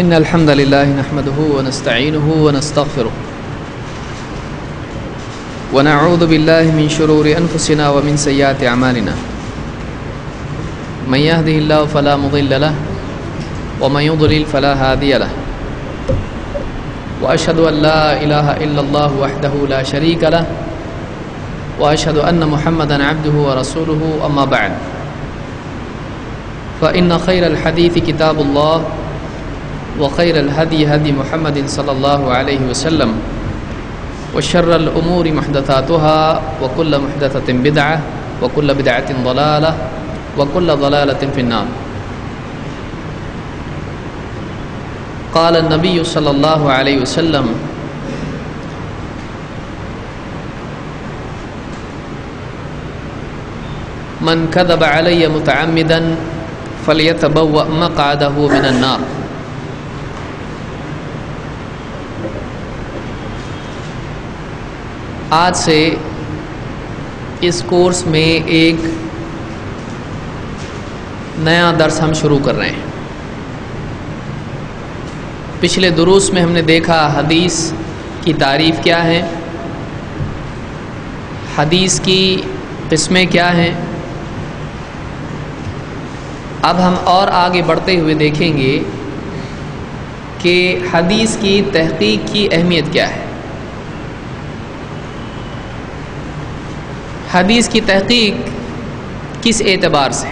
إن الحمد لله نحمده ونستعينه ونستغفره ونعوذ بالله من شرور أنفسنا ومن سيئات أعمالنا من يهده الله فلا مضل له ومن يضلل فلا هادي له وأشهد أن لا إله إلا الله وحده لا شريك له وأشهد أن محمدا عبده ورسوله أما بعد فإن خير الحديث كتاب الله وخير الهدي هدي محمد صلى الله عليه وسلم وشر الأمور محدثاتها وكل محدثة بدعة وكل بدعة ضلالة وكل ضلالة في النار. قال النبي صلى الله عليه وسلم من كذب علي متعمدا فليتبوأ مقعده من النار. آج سے اس کورس میں ایک نیا درس ہم شروع کر رہے ہیں. پچھلے دروس میں ہم نے دیکھا حدیث کی تعریف کیا ہے، حدیث کی قسمیں کیا ہیں. اب ہم اور آگے بڑھتے ہوئے دیکھیں گے کہ حدیث کی تحقیق کی اہمیت کیا ہے. حدیث کی تحقیق کس اعتبار سے؟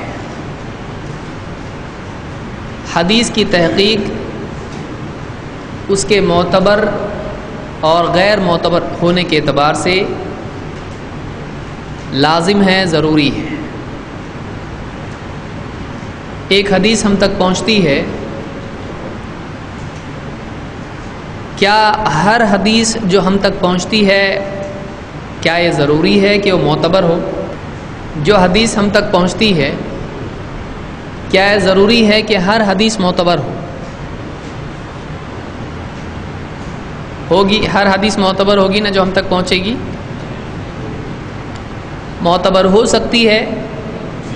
حدیث کی تحقیق اس کے معتبر اور غیر معتبر ہونے کے اعتبار سے لازم ہے، ضروری ہے. ایک حدیث ہم تک پہنچتی ہے، کیا ہر حدیث جو ہم تک پہنچتی ہے کیا یہ ضروری ہے کہ وہ معتبر ہو؟ جو حدیث ہم تک پہنچتی ہے کیا یہ ضروری ہے کہ ہر حدیث معتبر ہو؟ ہوگی، ہر حدیث معتبر ہوگی نا جو ہم تک پہنچے گی؟ معتبر ہو سکتی ہے،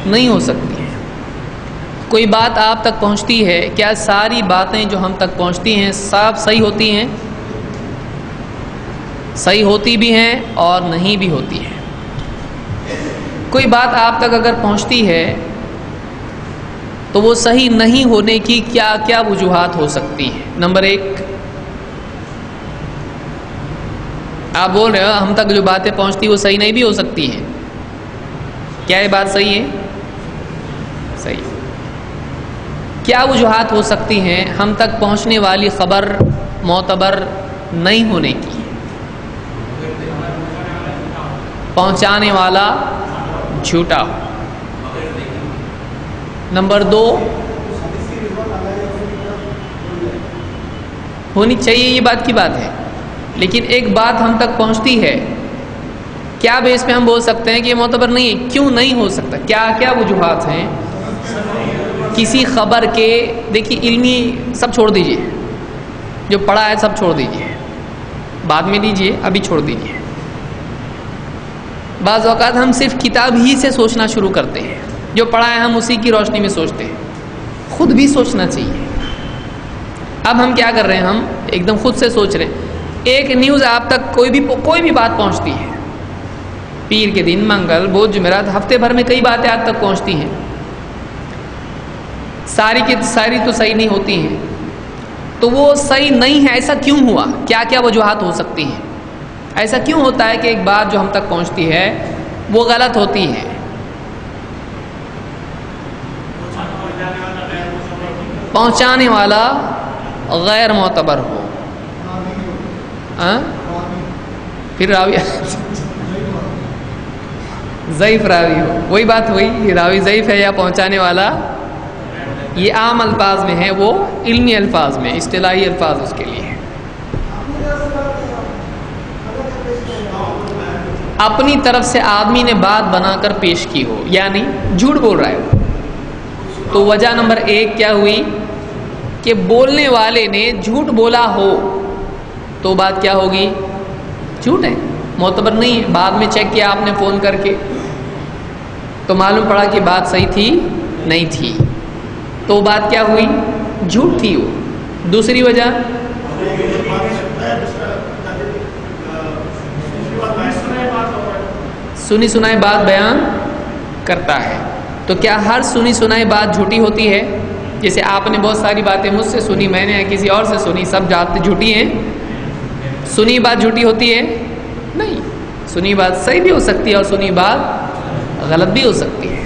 نہیں ہو سکتی ہے. کوئی بات آپ تک پہنچتی ہے، کیا ساری باتیں جو ہم تک پہنچتی ہیں سب صحیح ہوتی ہیں؟ صحیح ہوتی بھی ہیں اور نہیں بھی ہوتی ہیں. کوئی بات آپ تک اگر پہنچتی ہے تو وہ صحیح نہیں ہونے کی کیا کیا وجوہات ہو سکتی ہیں؟ نمبر 1، آپ بول رہے ہو ہم تک جو باتیں پہنچتی وہ صحیح نہیں بھی ہو سکتی ہیں. کیا یہ بات صحیح ہے؟ صحیح. کیا وجوہات ہو سکتی ہیں ہم تک پہنچنے والی خبر معتبر نہیں ہونے کی؟ پہنچانے والا جھوٹا ہو. نمبر 2، ہونی چاہیے، یہ بات کی بات ہے، لیکن ایک بات ہم تک پہنچتی ہے، کیا بیس پہ ہم بول سکتے ہیں کہ یہ معتبر نہیں ہے؟ کیوں نہیں ہو سکتا؟ کیا کیا وجوہات ہیں کسی خبر کے؟ دیکھیے علمی سب چھوڑ دیجئے، جو پڑھا ہے سب چھوڑ دیجئے، بعد میں لیجئے، ابھی چھوڑ دیجئے. بعض اوقات ہم صرف کتاب ہی سے سوچنا شروع کرتے ہیں، جو پڑھا ہے ہم اسی کی روشنی میں سوچتے ہیں. خود بھی سوچنا چاہیے. اب ہم کیا کر رہے ہیں؟ ہم ایک دم خود سے سوچ رہے ہیں. ایک نیوز آپ تک کوئی بھی بات پہنچتی ہے، پیر کے دن، منگل، بدھ، جمعرات، ہفتے بھر میں کئی باتیں آپ تک پہنچتی ہیں. ساری کی ساری تو صحیح نہیں ہوتی ہیں، تو وہ صحیح نہیں ہے. ایسا کیوں ہوا؟ کیا کیا وجوہات ہو سکتی ہیں؟ ایسا کیوں ہوتا ہے کہ ایک بات جو ہم تک پہنچتی ہے وہ غلط ہوتی ہے؟ پہنچانے والا غیر معتبر ہو، پھر راوی ضعیف راوی ہو. وہی بات ہوئی، راوی ضعیف ہے یا پہنچانے والا. یہ عام الفاظ میں ہے، وہ علمی الفاظ میں، اصطلاحی الفاظ اس کے لیے ہے. اپنی طرف سے آدمی نے بات بنا کر پیش کی ہو، یعنی جھوٹ بول رہا ہے، تو وجہ نمبر 1 کیا ہوئی کہ بولنے والے نے جھوٹ بولا ہو، تو بات کیا ہوگی؟ جھوٹ ہے، معتبر نہیں ہے. بعد میں چیک کیا آپ نے فون کر کے، تو معلوم پڑا کہ بات صحیح تھی نہیں تھی، تو بات کیا ہوئی؟ جھوٹ تھی. وہ دوسری وجہ سنی سنائی بات بیان کرتا ہے. تو کیا ہر سنی سنائی بات جھوٹی ہوتی ہے؟ جیسے آپ نے بہت ساری باتیں مجھ سے سنی، میں نے کسی اور سے سنی، سب باتیں جھوٹی ہیں؟ سنی بات جھوٹی ہوتی ہے؟ نہیں. سنی بات صحیح بھی ہو سکتی ہے اور سنی بات غلط بھی ہو سکتی ہے.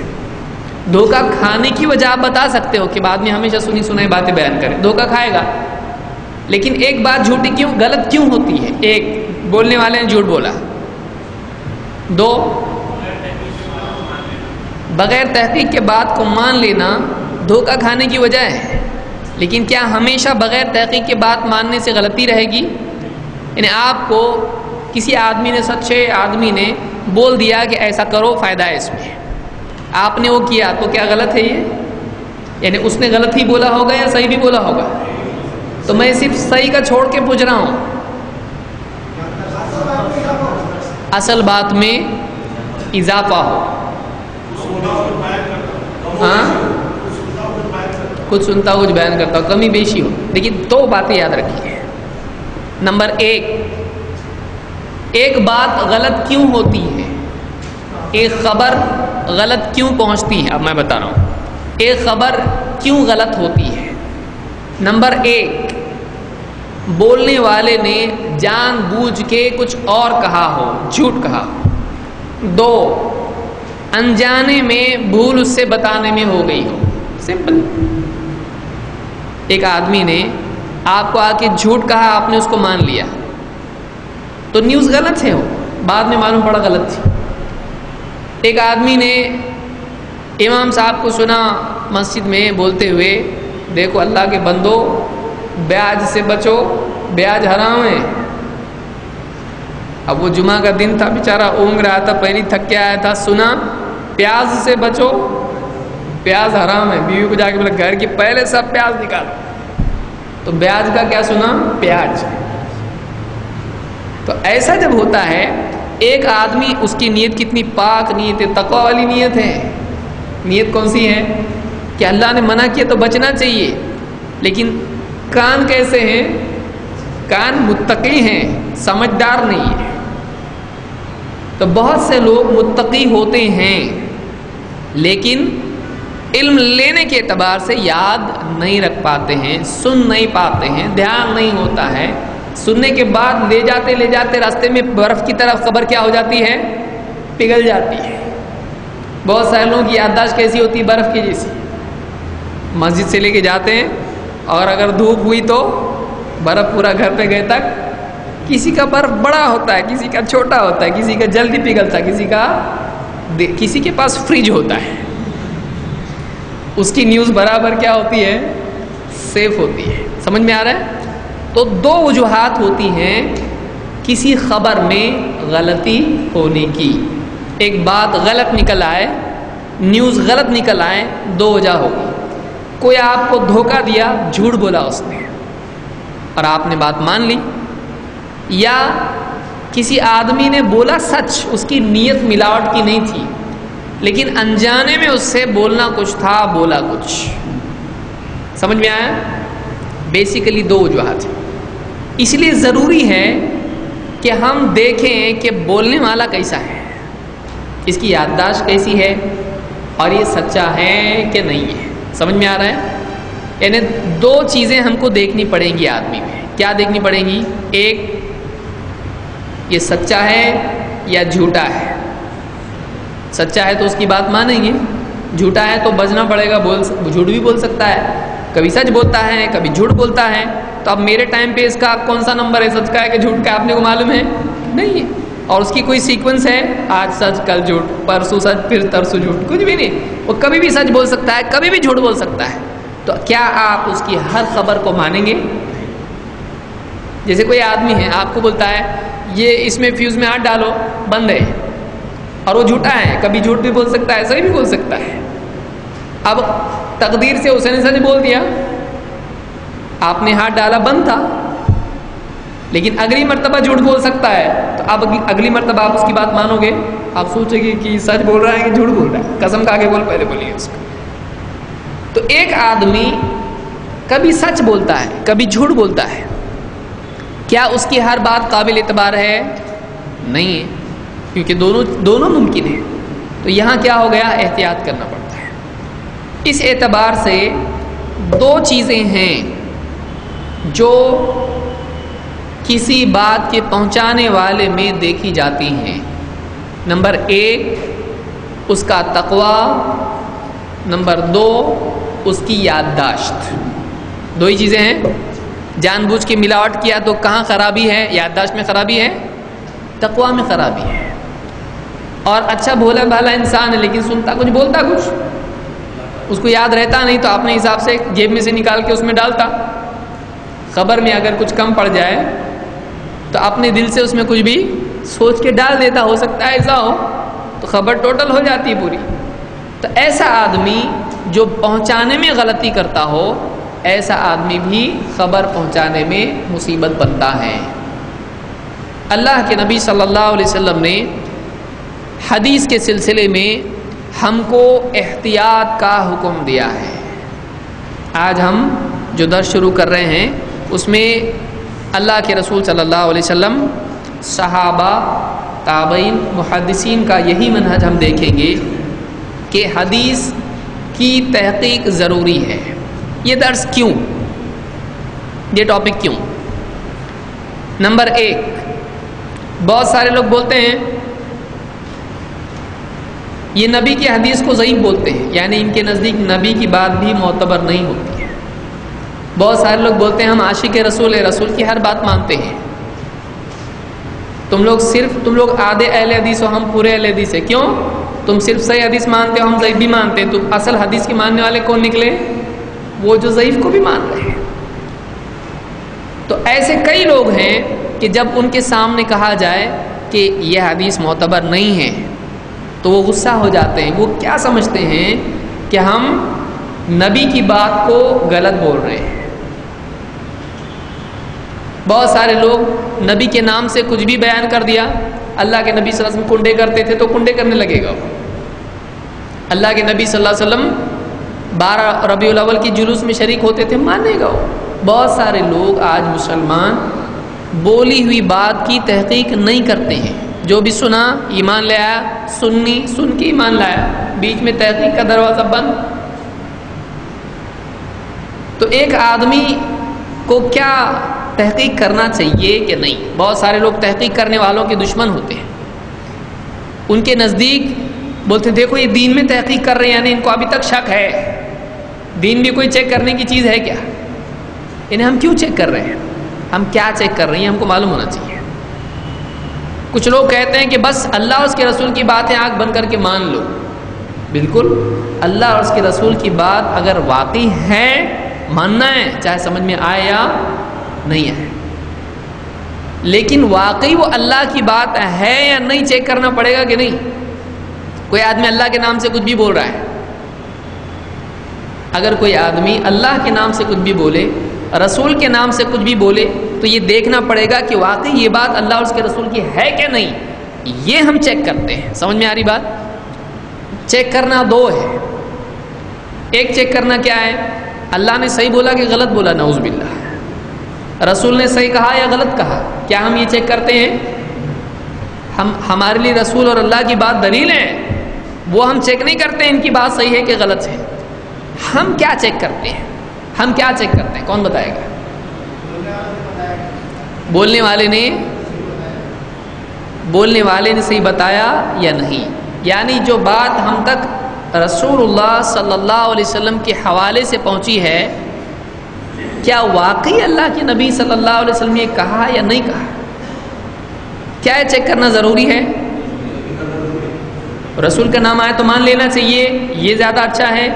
دھوکہ کھانے کی وجہ آپ بتا سکتے ہو کہ بعد میں ہمیشہ سنی سنائی باتیں بیان کریں، دھوکہ کھائے گا. لیکن ایک بات جھوٹی کیوں، غلط کیوں ہوتی ہے؟ ایک، بولنے والے نے جھوٹ بولا. دو، بغیر تحقیق کے بات کو مان لینا دھوکہ کھانے کی وجہ ہے. لیکن کیا ہمیشہ بغیر تحقیق کے بات ماننے سے غلطی رہے گی؟ یعنی آپ کو کسی آدمی نے، سچے آدمی نے بول دیا کہ ایسا کرو فائدہ ہے اس میں، آپ نے وہ کیا تو کیا غلط ہے یہ؟ یعنی اس نے غلط ہی بولا ہوگا یا صحیح بھی بولا ہوگا؟ تو میں صرف صحیح کا چھوڑ کے پوچھ رہا ہوں. اصل بات میں اضافہ ہو. ہاں، کچھ سنتا ہو کچھ بیان کرتا ہو، کمی بیشی ہو. لیکن دو باتیں یاد رکھیے. نمبر ایک بات غلط کیوں ہوتی ہے، ایک خبر غلط کیوں پہنچتی ہے. اب میں بتا رہا ہوں ایک خبر کیوں غلط ہوتی ہے. نمبر ایک، بولنے والے نے جان بوجھ کے کچھ اور کہا ہو، جھوٹ کہا ہو. دو، انجانے میں بھول اس سے بتانے میں ہو گئی ہو. سمپل. ایک آدمی نے آپ کو آ کے جھوٹ کہا، آپ نے اس کو مان لیا تو نیوز غلط ہے، وہ بعد میں معلوم پڑا غلط تھی. ایک آدمی نے امام صاحب کو سنا مسجد میں بولتے ہوئے، دیکھو اللہ کے بندو بیاج سے بچو، بیاج حرام ہے. اب وہ جمعہ کا دن تھا، بیچارہ اونگ رہا تھا، پہلی تھک کے آیا تھا، سنا پیاز سے بچو، پیاز حرام ہے. بیوی کو جا کے بولا گھر کی پہلے سب پیاز نکالو. تو بیاج کا کیا سنا؟ پیاز. تو ایسا جب ہوتا ہے، ایک آدمی اس کی نیت کتنی پاک نیت ہے، تقوی والی نیت ہے. نیت کون سی ہے کہ اللہ نے منع کیا تو بچنا چاہیے. لیکن کان کیسے ہیں؟ کان متقی ہیں، سمجھدار نہیں ہے. تو بہت سے لوگ متقی ہوتے ہیں لیکن علم لینے کے اعتبار سے یاد نہیں رکھ پاتے ہیں، سن نہیں پاتے ہیں، دھیان نہیں ہوتا ہے. سننے کے بعد لے جاتے راستے میں برف کی طرح خبر کیا ہو جاتی ہے؟ پگھل جاتی ہے. بہت سارے لوگوں کی یادداشت کیسی ہوتی ہے؟ برف کی جیسی. مسجد سے لے کے جاتے ہیں اور اگر دھوپ ہوئی تو برف پورا گھر پہ گئے تک. کسی کا برف بڑا ہوتا ہے، کسی کا چھوٹا ہوتا ہے، کسی کا جلدی پگھلتا ہے، کسی کے پاس فریج ہوتا ہے. اس کی نیوز برابر کیا ہوتی ہے؟ سیف ہوتی ہے. سمجھ میں آ رہا ہے؟ تو دو وجوہات ہوتی ہیں کسی خبر میں غلطی ہونے کی. ایک بات غلط نکل آئے، نیوز غلط نکل آئے، دو وجہ ہوگی. کوئی آپ کو دھوکہ دیا، جھوٹ بولا اس نے اور آپ نے بات مان لی، یا کسی آدمی نے بولا سچ، اس کی نیت ملاوٹ کی نہیں تھی لیکن انجانے میں اس سے بولنا کچھ تھا، بولا کچھ. سمجھ میں آیا؟ بیسیکلی دو وجوہات ہیں. اس لیے ضروری ہے کہ ہم دیکھیں کہ بولنے والا کیسا ہے، اس کی یادداشت کیسی ہے اور یہ سچا ہے کہ نہیں ہے. سمجھ میں آ رہا ہے؟ یعنی دو چیزیں ہم کو دیکھنی پڑیں گی آدمی میں. کیا دیکھنی پڑیں گی؟ ایک، یہ سچا ہے یا جھوٹا ہے. سچا ہے تو اس کی بات مانیں گے، جھوٹا ہے تو بچنا پڑے گا. جھوٹ بھی بول سکتا ہے، کبھی سچ بولتا ہے کبھی جھوٹ بولتا ہے. تو اب میرے ٹائم پہ اس کا کون سا نمبر ہے، سچ کا ہے کہ جھوٹ کا؟ آپ نے کو معلوم ہے نہیں ہے. اور اس کی کوئی سیکوینس ہے؟ آج سچ کل جھوٹ، پرسوں سچ پھر ترسوں جھوٹ؟ کچھ بھی نہیں. وہ کبھی بھی سچ بول سکتا ہے، کبھی بھی جھوٹ بول سکتا ہے. تو کیا آپ اس کی ہر خبر کو مانیں گے؟ جیسے کوئی آدمی ہے آپ کو بولتا ہے یہ اس میں فیوز میں ہاتھ ڈالو بند ہے، اور وہ جھوٹا ہے، کبھی جھوٹ بھی بول سکتا ہے، صحیح بھی بول سکتا ہے. اب تقدیر سے اس نے سچ بول دیا، آپ نے ہاتھ ڈالا بند تھا، لیکن اگلی مرتبہ جھوٹ بول سکتا ہے. تو اب اگلی مرتبہ آپ اس کی بات مانو گے؟ آپ سوچیں گے کہ سچ بول رہا ہے کہ جھوٹ بول رہا ہے. قسم کھا کے بول، پہلے بولیے اس کو. تو ایک آدمی کبھی سچ بولتا ہے کبھی جھوٹ بولتا ہے، کیا اس کی ہر بات قابل اعتبار ہے؟ نہیں ہے، کیونکہ دونوں ممکن ہیں۔ تو یہاں کیا ہو گیا؟ احتیاط کرنا پڑتا ہے۔ اس اعتبار سے دو چیزیں ہیں جو کسی بات کے پہنچانے والے میں دیکھی جاتی ہیں۔ نمبر ایک اس کا تقوی، نمبر دو اس کی یادداشت۔ دو ہی چیزیں ہیں۔ جان بوجھ کے ملاوٹ کیا تو کہاں خرابی ہے؟ یادداشت میں خرابی ہے، تقوی میں خرابی ہے۔ اور اچھا بھولا بھالا انسان ہے لیکن سنتا کچھ بولتا کچھ، اس کو یاد رہتا نہیں تو اپنے حساب سے جیب میں سے نکال کے اس میں ڈالتا۔ خبر میں اگر کچھ کم پڑ جائے تو اپنے دل سے اس میں کچھ بھی سوچ کے ڈال دیتا، ہو سکتا ہے ایسا ہو، تو خبر ٹوٹل ہو جاتی پوری۔ تو ایسا آدمی جو پہنچانے میں غلطی کرتا ہو، ایسا آدمی بھی خبر پہنچانے میں مصیبت بنتا ہے۔ اللہ کے نبی صلی اللہ علیہ وسلم نے حدیث کے سلسلے میں ہم کو احتیاط کا حکم دیا ہے۔ آج ہم جو درس شروع کر رہے ہیں اس میں اللہ کے رسول صلی اللہ علیہ وسلم، صحابہ، تابعین، محدثین کا یہی منہج ہم دیکھیں گے کہ حدیث کی تحقیق ضروری ہے۔ یہ درس کیوں، یہ ٹاپک کیوں؟ نمبر ایک، بہت سارے لوگ بولتے ہیں یہ نبی کی حدیث کو ضعیف بولتے ہیں، یعنی ان کے نزدیک نبی کی بات بھی معتبر نہیں ہوتی ہے۔ بہت سارے لوگ بولتے ہیں ہم عاشق رسول کی ہر بات مانتے ہیں۔ تم لوگ آدھے اہل حدیث ہو، ہم پورے اہل حدیث ہیں۔ کیوں؟ تم صرف صحیح حدیث مانتے ہو، ہم ضعیف بھی مانتے ہیں۔ تو اصل حدیث کے ماننے والے کون نکلے؟ وہ جو ضعیف کو بھی مان رہے ہیں۔ تو ایسے کئی لوگ ہیں کہ جب ان کے سامنے کہا جائے کہ یہ حدیث معتبر نہیں ہے تو وہ غصہ ہو جاتے ہیں۔ وہ کیا سمجھتے ہیں کہ ہم نبی کی بات کو غلط بول رہے ہیں۔ بہت سارے لوگ نبی کے نام سے کچھ بھی بیان کر دیا۔ اللہ کے نبی صلی اللہ علیہ وسلم کنڈے کرتے تھے تو کنڈے کرنے لگے گا۔ اللہ کے نبی صلی اللہ علیہ وسلم 12 ربیع الاول کی جلوس میں شریک ہوتے تھے، مانے گا۔ بہت سارے لوگ آج مسلمان بولی ہوئی بات کی تحقیق نہیں کرتے ہیں۔ جو بھی سنا ایمان لے آیا، سن کے ایمان لایا، بیچ میں تحقیق کا دروازہ بند۔ تو ایک آدمی کو کیا تحقیق کرنا چاہیے کہ نہیں؟ بہت سارے لوگ تحقیق کرنے والوں کے دشمن ہوتے ہیں۔ ان کے نزدیک بولتے دیکھو یہ دین میں تحقیق کر رہے ہیں، یعنی ان کو ابھی تک شک ہے۔ دین بھی کوئی چیک کرنے کی چیز ہے کیا؟ انہیں ہم کیوں چیک کر رہے ہیں؟ ہم کیا چیک کر رہے ہیں ہم کو معلوم ہونا چاہیے۔ کچھ لوگ کہتے ہیں کہ بس اللہ اور اس کے رسول کی باتیں آنکھ بند کر کے مان لو۔ بالکل، اللہ اور اس کے رسول کی بات اگر واقعی ہے ماننا ہے، چاہے سمجھ میں آئے یا نہیں آئے، لیکن واقعی وہ اللہ کی بات ہے یا نہیں چیک کرنا پڑے گا کہ نہیں؟ کوئی آدمی اللہ کے نام سے کچھ بھی بول رہا ہے، اگر کوئی آدمی اللہ کے نام سے کچھ بھی بولے، رسول کے نام سے کچھ بھی بولے، تو یہ دیکھنا پڑے گا کہ واقعی یہ بات اللہ اور اس کے رسول کی ہے کہ نہیں۔ یہ ہم چیک کرتے ہیں۔ سمجھ میں آ رہی بات؟ چیک کرنا دو ہے۔ ایک چیک کرنا کیا ہے؟ اللہ نے صحیح بولا کہ غلط بولا، نعوذ باللہ۔ رسول نے صحیح کہا یا غلط کہا، کیا ہم یہ چیک کرتے ہیں؟ ہمارے لیے رسول اور اللہ کی بات دلیل ہے، وہ ہم چیک نہیں کرتے ان کی بات صحیح ہے کہ غلط ہے۔ ہم کیا چیک کرتے ہیں؟ ہم کیا چیک کرتے ہیں؟ کون بتائے گا؟ بولنے والے نے صحیح بتایا یا نہیں، یعنی جو بات ہم تک رسول اللہ صلی اللہ علیہ وسلم کے حوالے سے پہنچی ہے، کیا واقعی اللہ کے نبی صلی اللہ علیہ وسلم نے کہا یا نہیں کہا؟ کیا ہے چیک کرنا ضروری ہے؟ رسول کا نام آئے تو مان لینا چاہیے، یہ زیادہ اچھا ہے،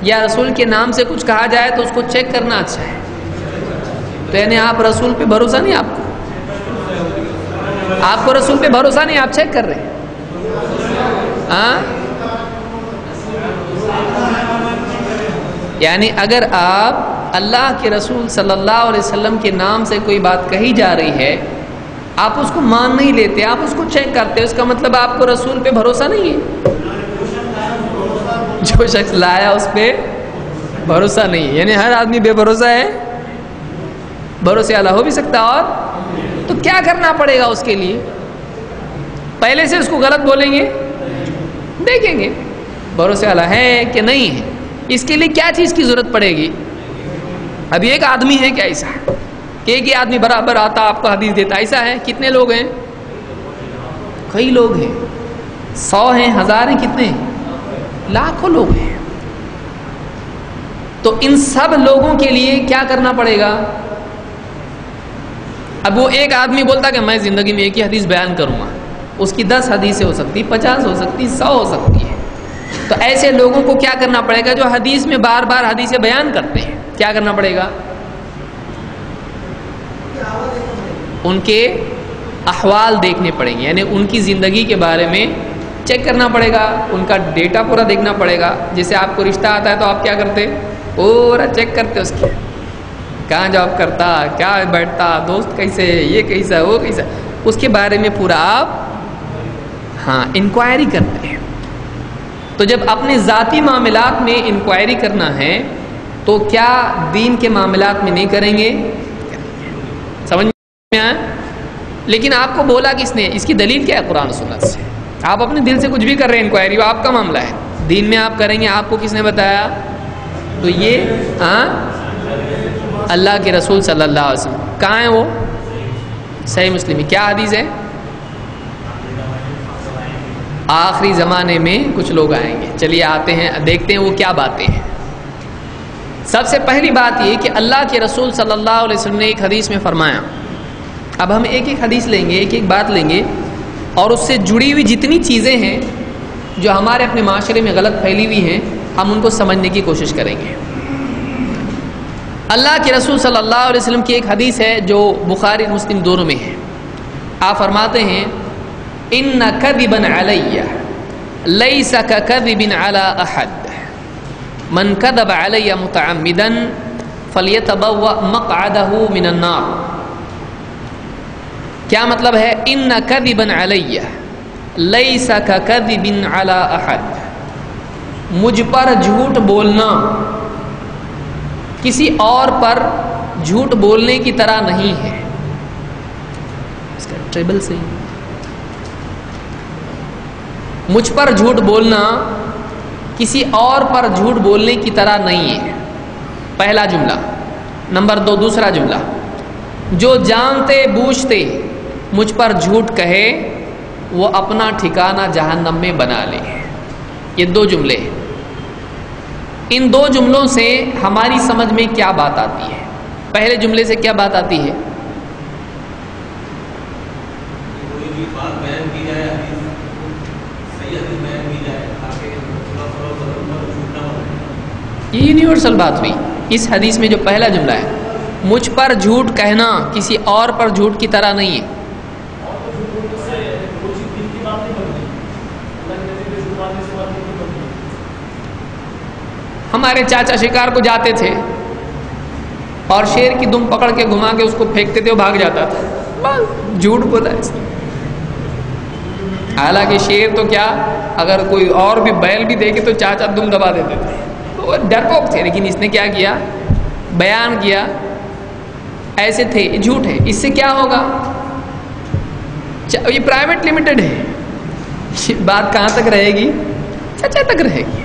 یا رسول کے نام سے کچھ کہا جائے تو اس کو چیک کرنا اچھا ہے؟ تو یعنی آپ رسول پہ بھروسہ نہیں، آپ کو رسول پہ بھروسہ نہیں، آپ چیک کر رہے ہیں۔ ہاں، یعنی اگر آپ اللہ کے رسول صلی اللہ علیہ وسلم کے نام سے کوئی بات کہی جا رہی ہے، آپ اس کو مان نہیں لیتے، آپ اس کو چیک کرتے، اس کا مطلب آپ کو رسول پہ بھروسہ نہیں ہے۔ جو شخص لایا اس پہ بھروسہ نہیں ہے، یعنی ہر آدمی بے بھروسہ ہے، بھروسے والا ہو بھی سکتا، اور تو کیا کرنا پڑے گا اس کے لیے؟ پہلے سے اس کو غلط بولیں گے، دیکھیں گے بھروسے والا ہے کہ نہیں ہے، اس کے لیے کیا چیز کی ضرورت پڑے گی؟ ابھی ایک آدمی ہے کیا ایسا کہ ایک ہی آدمی برابر آتا آپ کو حدیث دیتا؟ ایسا ہے؟ کتنے لوگ ہیں؟ کئی لوگ ہیں، 100 ہیں، 1000 ہیں، کتنے؟ لاکھوں لوگ ہیں۔ تو ان سب لوگوں کے لیے کیا کرنا پڑے گا؟ اب وہ ایک آدمی بولتا کہ میں زندگی میں ایک ہی حدیث بیان کروں گا، اس کی 10 حدیثیں ہو سکتی، 50 ہو سکتی، 100 ہو سکتی ہے۔ تو ایسے لوگوں کو کیا کرنا پڑے گا جو حدیث میں بار بار حدیثیں بیان کرتے ہیں؟ کیا کرنا پڑے گا؟ ان کے احوال دیکھنے پڑیں گے، یعنی ان کی زندگی کے بارے میں چیک کرنا پڑے گا، ان کا ڈیٹا پورا دیکھنا پڑے گا۔ جیسے آپ کو رشتہ آتا ہے تو آپ کیا کرتے؟ پورا چیک کرتے اس کی، کہاں جاب کرتا، کیا بیٹھتا، دوست کیسے، یہ کیسا، وہ کیسا، اس کے بارے میں پورا آپ انکوائری کرتے ہیں۔ تو جب اپنے ذاتی معاملات میں انکوائری کرنا ہے تو کیا دین کے معاملات میں نہیں کریں گے؟ سمجھ میں آیا؟ لیکن آپ کو بولا کس نے؟ اس کی دلیل کیا ہے؟ قرآن و سنت سے۔ آپ اپنے دل سے کچھ بھی کر رہے ہیں، انکوائری وہ آپ کا معاملہ ہے، دین میں آپ کریں گے، آپ کو کس نے بتایا؟ تو یہ اللہ کے رسول صلی اللہ علیہ وسلم کہاں ہیں؟ وہ صحیح مسلم میں کیا حدیث ہے؟ آخری زمانے میں کچھ لوگ آئیں گے، چلیے آتے ہیں، دیکھتے ہیں وہ کیا باتیں ہیں۔ سب سے پہلی بات یہ کہ اللہ کے رسول صلی اللہ علیہ وسلم نے ایک حدیث میں فرمایا، اب ہم ایک ایک حدیث لیں گے، ایک ایک بات لیں گے، اور اس سے جڑی ہوئی جتنی چیزیں ہیں جو ہمارے اپنے معاشرے میں غلط پھیلی ہوئی ہیں ہم ان کو سمجھنے کی کوشش کریں گے۔ اللہ کے رسول صلی اللہ علیہ وسلم کی ایک حدیث ہے جو بخاری مسلم دونوں میں ہے۔ آپ فرماتے ہیں ان کذبا علی لیس ککذب علی احد من کذب علی متعمدا فلیتبوأ مقعدہ من النار۔ کیا مطلب ہے؟ ان کذبا علی لیس ککذب علی احد، مجھ پر جھوٹ بولنا کسی اور پر جھوٹ بولنے کی طرح نہیں ہے۔ اس کا ٹریبل سے مجھ پر جھوٹ بولنا کسی اور پر جھوٹ بولنے کی طرح نہیں ہے، پہلا جملہ۔ نمبر 2 دوسرا جملہ، جو جانتے بوجھتے مجھ پر جھوٹ کہے وہ اپنا ٹھکانہ جہنم میں بنا لے۔ یہ 2 جملے، ان 2 جملوں سے ہماری سمجھ میں کیا بات آتی ہے؟ پہلے جملے سے کیا بات آتی ہے؟ یہ یونیورسل بات ہوئی اس حدیث میں۔ جو پہلا جملہ ہے مجھ پر جھوٹ کہنا کسی اور پر جھوٹ کی طرح نہیں ہے۔ ہمارے چاچا شکار کو جاتے تھے اور شیر کی دم پکڑ کے گھما کے اس کو پھینکتے تھے، وہ بھاگ جاتا تھا، بس جھوٹ بولا اس نے۔ حالانکہ شیر تو کیا، اگر کوئی اور بھی بیل بھی دیکھے تو چاچا دم دبا دیتے تھے، وہ ڈرپوک تھے، لیکن اس نے کیا کیا؟ بیان کیا، ایسے تھے، جھوٹ ہے۔ اس سے کیا ہوگا؟ یہ پرائیویٹ لمیٹڈ ہے، بات کہاں تک رہے گی؟ چچا تک رہے گی۔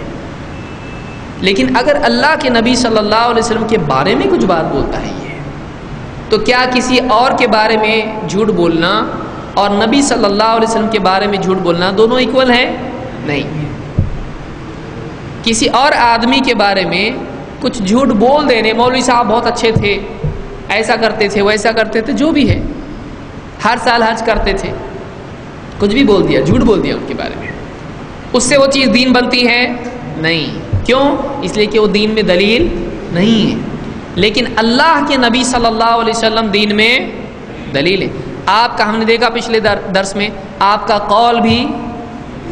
لیکن اگر اللہ کے نبی صلی اللہ علیہ وسلم کے بارے میں کچھ بات بولتا ہے یہ، تو کیا کسی اور کے بارے میں جھوٹ بولنا اور نبی صلی اللہ علیہ وسلم کے بارے میں جھوٹ بولنا دونوں ایکول ہیں؟ نہیں۔ کسی اور آدمی کے بارے میں کچھ جھوٹ بول دینے، مولوی صاحب بہت اچھے تھے، ایسا کرتے تھے، ویسا کرتے تھے، جو بھی ہے، ہر سال حج کرتے تھے، کچھ بھی بول دیا، جھوٹ بول دیا ان کے بارے میں، اس سے وہ چیز دین بنتی ہے؟ نہیں۔ کیوں؟ اس لیے کہ وہ دین میں دلیل نہیں ہے۔ لیکن اللہ کے نبی صلی اللہ علیہ وسلم دین میں دلیل ہے۔ آپ کا ہم نے دیکھا پچھلے درس میں، آپ کا قول بھی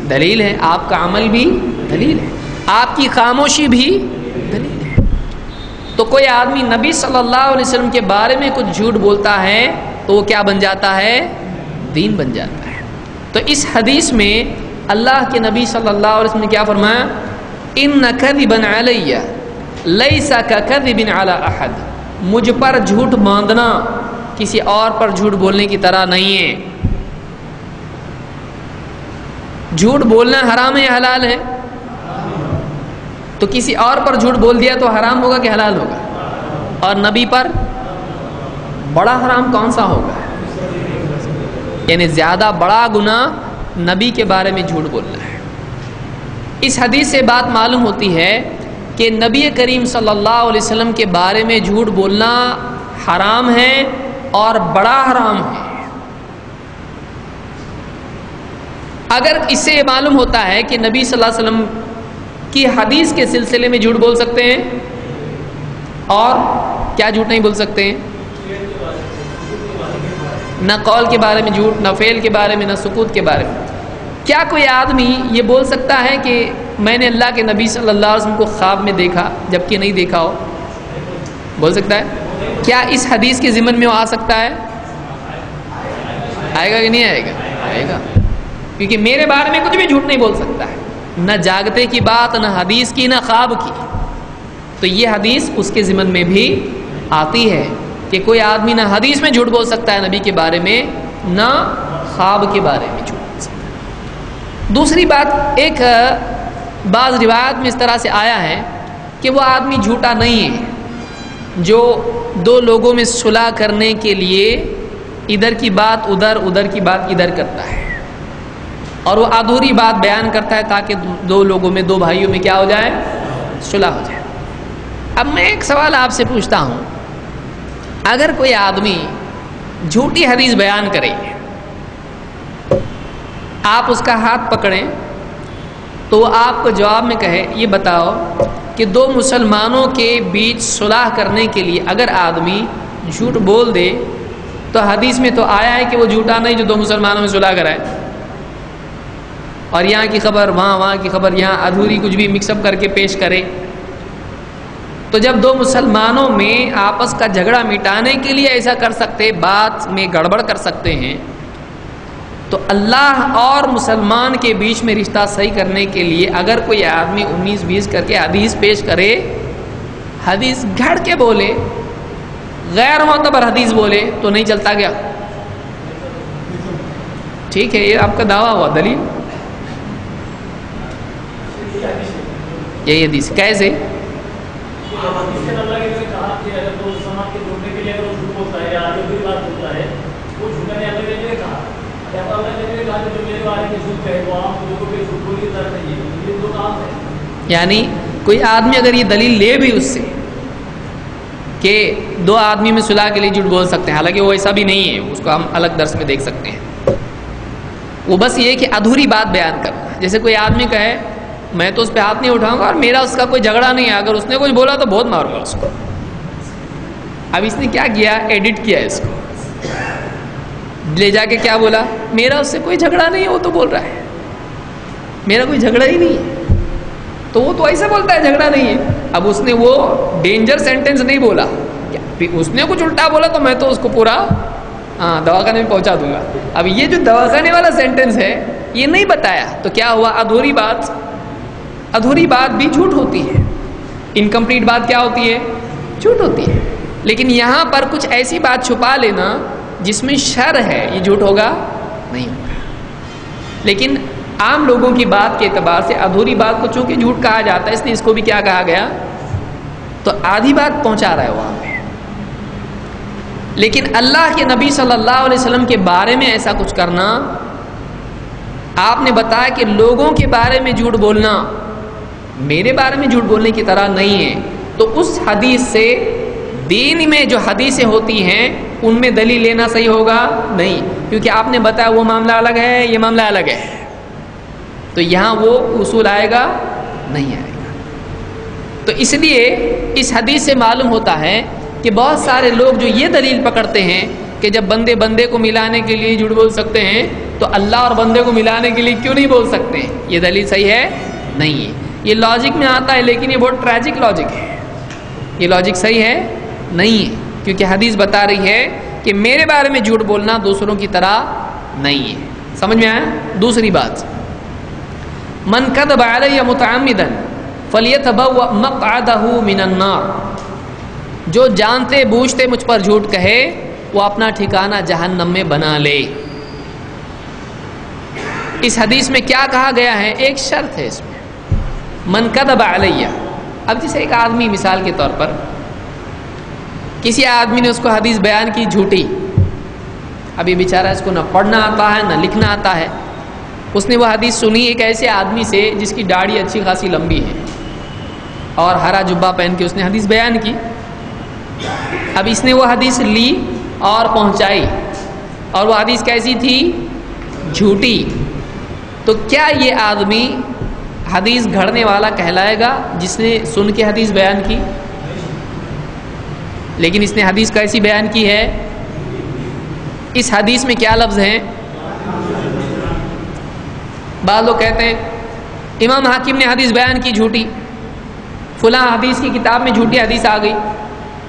دلیل ہے، آپ کا عمل بھی دلیل ہے، آپ کی خاموشی بھی دلیل ہے۔ تو کوئی آدمی نبی صلی اللہ علیہ وسلم کے بارے میں کچھ جھوٹ بولتا ہے تو وہ کیا بن جاتا ہے؟ دین بن جاتا ہے۔ تو اس حدیث میں اللہ کے نبی صلی اللہ علیہ وسلم نے کیا فرمایا؟ ان کذبا علی لیس ککذب علی احد، مجھ پر جھوٹ باندھنا کسی اور پر جھوٹ بولنے کی طرح نہیں ہے۔ جھوٹ بولنا حرام ہے یا حلال ہے؟ تو کسی اور پر جھوٹ بول دیا تو حرام ہوگا کہ حلال ہوگا؟ اور نبی پر بڑا حرام کون سا ہوگا؟ یعنی زیادہ بڑا گناہ نبی کے بارے میں جھوٹ بولنا ہے۔ اس حدیث سے بات معلوم ہوتی ہے کہ نبی کریم صلی اللہ علیہ وسلم کے بارے میں جھوٹ بولنا حرام ہے اور بڑا حرام ہے۔ اگر اس سے یہ معلوم ہوتا ہے کہ نبی صلی اللہ علیہ وسلم کی حدیث کے سلسلے میں جھوٹ بول سکتے ہیں، اور کیا جھوٹ نہیں بول سکتے ہیں؟ نہ قول کے بارے میں جھوٹ، نہ فعل کے بارے میں، نہ سکوت کے بارے میں۔ کیا کوئی آدمی یہ بول سکتا ہے کہ میں نے اللہ کے نبی صلی اللہ علیہ وسلم کو خواب میں دیکھا جبکہ نہیں دیکھا ہو؟ بول سکتا ہے؟ کیا اس حدیث کے ضمن میں وہ آ سکتا ہے؟ آئے گا کہ نہیں آئے گا؟ آئے گا، کیونکہ میرے بارے میں کچھ بھی جھوٹ نہیں بول سکتا ہے، نہ جاگتے کی بات، نہ حدیث کی، نہ خواب کی۔ تو یہ حدیث اس کے ضمن میں بھی آتی ہے کہ کوئی آدمی نہ حدیث میں جھوٹ بول سکتا ہے نبی کے بارے میں، نہ خواب کے بارے میں جھوٹ بول سکتا ہے۔ دوسری بات، ایک بعض روایات میں اس طرح سے آیا ہے کہ وہ آدمی جھوٹا نہیں ہے جو دو لوگوں میں صلح کرنے کے لیے ادھر کی بات ادھر، ادھر کی بات ادھر کرتا ہے، اور وہ ادھوری بات بیان کرتا ہے تاکہ دو لوگوں میں، دو بھائیوں میں کیا ہو جائے؟ صلح ہو جائے۔ اب میں ایک سوال آپ سے پوچھتا ہوں، اگر کوئی آدمی جھوٹی حدیث بیان کرے، آپ اس کا ہاتھ پکڑیں تو وہ آپ کو جواب میں کہے یہ بتاؤ کہ دو مسلمانوں کے بیچ صلح کرنے کے لیے اگر آدمی جھوٹ بول دے تو حدیث میں تو آیا ہے کہ وہ جھوٹا نہیں جو دو مسلمانوں میں صلح کرائے، اور یہاں کی خبر وہاں، وہاں کی خبر یہاں، ادھوری کچھ بھی مکس اپ کر کے پیش کرے۔ تو جب دو مسلمانوں میں آپس کا جھگڑا مٹانے کے لیے ایسا کر سکتے، بات میں گڑبڑ کر سکتے ہیں، تو اللہ اور مسلمان کے بیچ میں رشتہ صحیح کرنے کے لیے اگر کوئی آدمی 19-20 کر کے حدیث پیش کرے، حدیث گھڑ کے بولے، غیر معتبر حدیث بولے، تو نہیں چلتا کیا؟ ٹھیک ہے، یہ آپ کا دعویٰ ہوا، دلیل یہی حدیث کیسے؟ یعنی کوئی آدمی اگر یہ دلیل لے بھی اس سے کہ دو آدمی میں صلح کے لیے جھوٹ بول سکتے ہیں، حالانکہ وہ ایسا بھی نہیں ہے، اس کو ہم الگ درس میں دیکھ سکتے ہیں، وہ بس یہ کہ ادھوری بات بیان کرنا۔ جیسے کوئی آدمی کہے میں تو اس پہ ہاتھ نہیں اٹھاؤں گا اور میرا اس کا کوئی جھگڑا نہیں ہے، اگر اس نے کچھ بولا تو بہت ماروں گا اس کو۔ اب اس نے کیا کیا؟ ایڈٹ کیا اس کو، لے جا کے کیا بولا؟ میرا اس سے کوئی جھگڑا نہیں ہے، وہ تو بول رہا ہے میرا کوئی جھگڑا ہی نہیں ہے، تو وہ تو ایسے بولتا ہے جھگڑا نہیں ہے۔ اب اس نے وہ ڈینجر سینٹنس نہیں بولا، اس نے کچھ الٹا بولا تو میں تو اس کو پورا دواخانے میں پہنچا دوں گا۔ اب یہ جو دواخانے والا سینٹنس ہے یہ نہیں بتایا، تو کیا ہوا؟ ادھوری بات۔ ادھوری بات بھی جھوٹ ہوتی ہے، انکمپلیٹ بات کیا ہوتی ہے؟ جھوٹ ہوتی ہے۔ لیکن یہاں پر کچھ ایسی بات چھپا لینا جس میں شر ہے، یہ جھوٹ ہوگا؟ نہیں ہوگا۔ لیکن عام لوگوں کی بات کے اعتبار سے ادھوری بات کو چونکہ جھوٹ کہا جاتا ہے، اس لیے اس کو بھی کیا کہا گیا؟ تو آدھی بات پہنچا رہا ہے وہاں پہ۔ لیکن اللہ کے نبی صلی اللہ علیہ وسلم کے بارے میں ایسا کچھ کرنا، آپ نے بتایا کہ لوگوں کے بارے میں جھوٹ بولنا میرے بارے میں جھوٹ بولنے کی طرح نہیں ہے، تو اس حدیث سے دین میں جو حدیثیں ہوتی ہیں ان میں دلیل لینا صحیح ہوگا؟ نہیں، کیونکہ آپ نے بتایا وہ معاملہ الگ ہے، یہ معاملہ الگ ہے، تو یہاں وہ اصول آئے گا؟ نہیں آئے گا۔ تو اس لیے اس حدیث سے معلوم ہوتا ہے کہ بہت سارے لوگ جو یہ دلیل پکڑتے ہیں کہ جب بندے بندے کو ملانے کے لیے جھوٹ بول سکتے ہیں تو اللہ اور بندے کو ملانے کے لیے کیوں نہیں بول سکتے؟ یہ دلیل صحیح ہے؟ نہیں ہے۔ یہ لاجک میں آتا ہے لیکن یہ بہت ٹریجک لاجک ہے، یہ لاجک صحیح ہے نہیں ہے، کیونکہ حدیث بتا رہی ہے کہ میرے بارے میں جھوٹ بولنا دوسروں کی طرح نہیں ہے۔ سمجھ میں آیا؟ دوسری بات، من کذب علی متعمدا فَلْيَتَبَوَّأْ مَقْعَدَهُ مِنَ النَّارِ، جو جانتے بوجھتے مجھ پر جھوٹ کہے وہ اپنا ٹھکانہ جہنم میں بنا لے۔ اس حدیث میں کیا کہا گیا ہے؟ ایک شرط ہے اس میں، من کذب علیہ۔ اب جیسے ایک آدمی مثال کے طور پر کسی آدمی نے اس کو حدیث بیان کی جھوٹی، ابھی بیچارہ اس کو نہ پڑھنا آتا ہے نہ لکھنا آتا ہے، اس نے وہ حدیث سنی ایک ایسے آدمی سے جس کی داڑھی اچھی خاصی لمبی ہے اور ہرا جبہ پہن کے اس نے حدیث بیان کی۔ اب اس نے وہ حدیث لی اور پہنچائی، اور وہ حدیث کیسی تھی؟ جھوٹی۔ تو کیا یہ آدمی حدیث گھڑنے والا کہلائے گا جس نے سن کے حدیث بیان کی؟ لیکن اس نے حدیث کیسی بیان کی ہے؟ اس حدیث میں کیا لفظ ہیں؟ بعض لوگ کہتے ہیں امام حاکم نے حدیث بیان کی جھوٹی، فلاں حدیث کی کتاب میں جھوٹی حدیث آ گئی،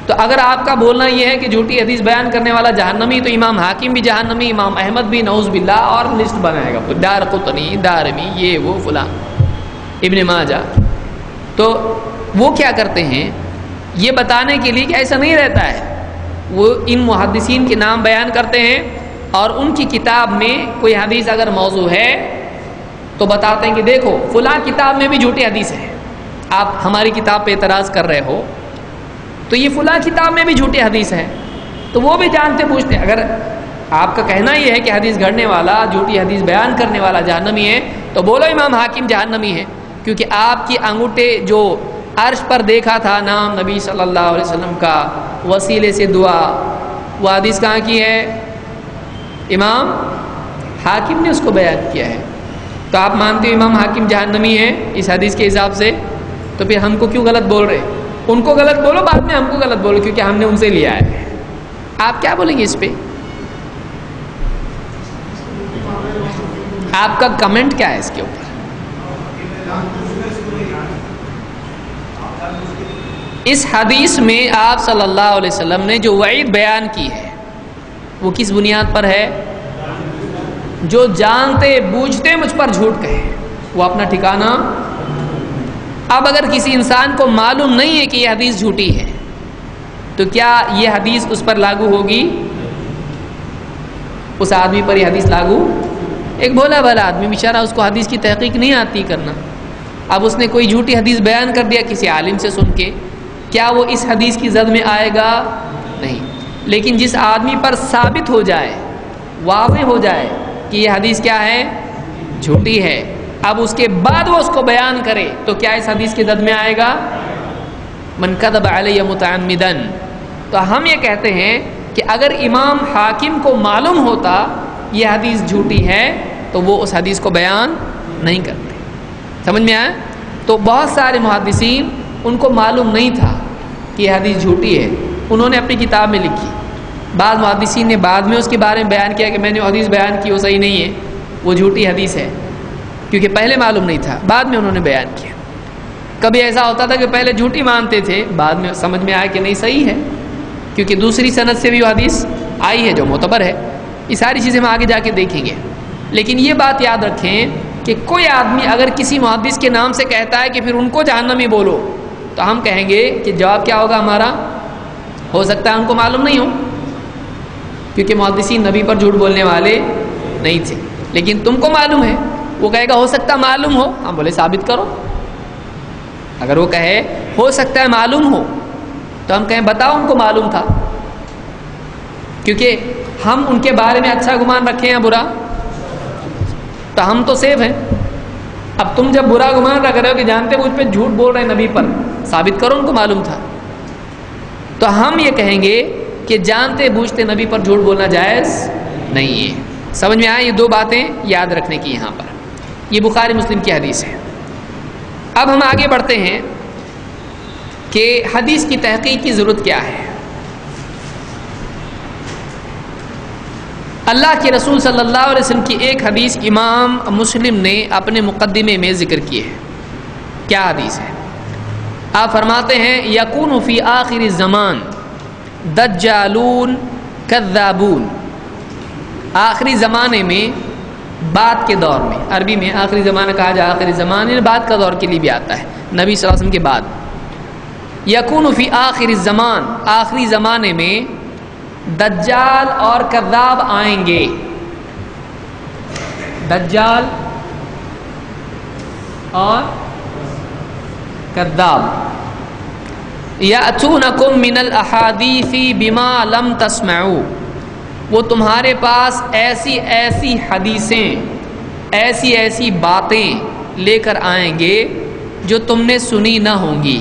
تو اگر آپ کا بولنا یہ ہے کہ جھوٹی حدیث بیان کرنے والا جہنمی، تو امام حاکم بھی جہنمی، امام احمد بھی، نعوذ باللہ، اور لسٹ بنائے گا، دارقطنی، دارمی، یہ وہ فلاں، ابن ماجہ۔ تو وہ کیا کرتے ہیں یہ بتانے کے لیے کہ ایسا نہیں رہتا ہے، وہ ان محدثین کے نام بیان کرتے ہیں اور ان کی کتاب میں کوئی حدیث اگر موضوع ہے تو بتاتے ہیں کہ دیکھو فلاں کتاب میں بھی جھوٹی حدیث ہے، آپ ہماری کتاب پہ اعتراض کر رہے ہو تو یہ فلاں کتاب میں بھی جھوٹی حدیث ہے۔ تو وہ بھی جانتے پوچھتے ہیں، اگر آپ کا کہنا یہ ہے کہ حدیث گھڑنے والا، جھوٹی حدیث بیان کرنے والا جہنمی ہے، تو بولو امام حاکم جہنمی ہے، کیونکہ آپ کی انگوٹھے جو عرش پر دیکھا تھا نام نبی صلی اللہ علیہ وسلم کا، وسیلے سے دعا، وہ حدیث کہاں کی ہے؟ امام حاکم نے اس کو بیان کیا ہے۔ تو آپ مانتے ہو امام حاکم جہنمی ہے اس حدیث کے حساب سے، تو پھر ہم کو کیوں غلط بول رہے؟ ان کو غلط بولو، بعد میں ہم کو غلط بولو، کیونکہ ہم نے ان سے لیا ہے۔ آپ کیا بولیں گے اس پہ؟ آپ کا کمنٹ کیا ہے اس کے اوپر؟ اس حدیث میں آپ صلی اللہ علیہ وسلم نے جو وعید بیان کی ہے وہ کس بنیاد پر ہے؟ جو جانتے بوجھتے مجھ پر جھوٹ کہے وہ اپنا ٹھکانہ۔ اب اگر کسی انسان کو معلوم نہیں ہے کہ یہ حدیث جھوٹی ہے تو کیا یہ حدیث اس پر لاگو ہوگی؟ اس آدمی پر یہ حدیث لاگو؟ ایک بھولا بھالا آدمی بیچارہ، اس کو حدیث کی تحقیق نہیں آتی کرنا، اب اس نے کوئی جھوٹی حدیث بیان کر دیا کسی عالم سے سن کے، کیا وہ اس حدیث کی زد میں آئے گا؟ نہیں۔ لیکن جس آدمی پر ثابت ہو جائے، واضح ہو جائے کہ یہ حدیث کیا ہے؟ جھوٹی ہے، اب اس کے بعد وہ اس کو بیان کرے تو کیا اس حدیث کی زد میں آئے گا؟ من کذب علی متعمدا۔ تو ہم یہ کہتے ہیں کہ اگر امام حاکم کو معلوم ہوتا یہ حدیث جھوٹی ہے تو وہ اس حدیث کو بیان نہیں کرتے۔ سمجھ میں آیا؟ تو بہت سارے محدثین ان کو معلوم نہیں تھا کہ یہ حدیث جھوٹی ہے، انہوں نے اپنی کتاب میں لکھی، بعض محدثین نے بعد میں اس کے بارے میں بیان کیا کہ میں نے حدیث بیان کی وہ صحیح نہیں ہے، وہ جھوٹی حدیث ہے، کیونکہ پہلے معلوم نہیں تھا، بعد میں انہوں نے بیان کیا۔ کبھی ایسا ہوتا تھا کہ پہلے جھوٹی مانتے تھے، بعد میں سمجھ میں آیا کہ نہیں صحیح ہے، کیونکہ دوسری سند سے بھی وہ حدیث آئی ہے جو معتبر ہے۔ یہ ساری چیزیں ہم آگے جا کے دیکھیں گے، لیکن یہ بات یاد رکھیں کہ کوئی آدمی اگر کسی محدث کے نام سے کہتا ہے کہ پھر ان کو جہنمی بولو، تو ہم کہیں گے کہ جواب کیا ہوگا ہمارا؟ ہو سکتا ہے ان کو معلوم نہیں ہو، کیونکہ محدثین نبی پر جھوٹ بولنے والے نہیں تھے، لیکن تم کو معلوم ہے، وہ کہے گا ہو سکتا ہے معلوم ہو، ہم بولے ثابت کرو۔ اگر وہ کہے ہو سکتا ہے معلوم ہو تو ہم کہیں بتاؤ ان کو معلوم تھا، کیونکہ ہم ان کے بارے میں اچھا گمان رکھیں یا برا، تو ہم تو سیف ہیں۔ اب تم جب برا گمان رکھ رہے ہو کہ جانتے مجھ پہ جھوٹ بول رہے ہیں نبی پر، ثابت کرو ان کو معلوم تھا، تو ہم یہ کہیں گے کہ جانتے بوجھتے نبی پر جھوٹ بولنا جائز نہیں ہے۔ سمجھ میں آیا؟ یہ دو باتیں یاد رکھنے کی یہاں پر، یہ بخاری مسلم کی حدیث ہے۔ اب ہم آگے بڑھتے ہیں کہ حدیث کی تحقیق کی ضرورت کیا ہے۔ اللہ کے رسول صلی اللہ علیہ وسلم کی ایک حدیث امام مسلم نے اپنے مقدمے میں ذکر کی ہے۔ کیا حدیث ہے؟ آپ فرماتے ہیں یکون فی آخر الزمان دجالون کذابون، آخری زمانے میں بعد کے دور میں، عربی میں آخری زمانہ کہا جائے، آخری زمانے بعد کا دور کے لیے بھی آتا ہے، نبی صلی اللہ علیہ وسلم کے بعد. یکون فی آخر الزمان، آخری زمانے میں دجال اور کذاب آئیں گے. دجال اور کذاب. یأتونکم من الاحادیث بما لم تسمعوا، وہ تمہارے پاس ایسی ایسی حدیثیں، ایسی ایسی باتیں لے کر آئیں گے جو تم نے سنی نہ ہوں گی.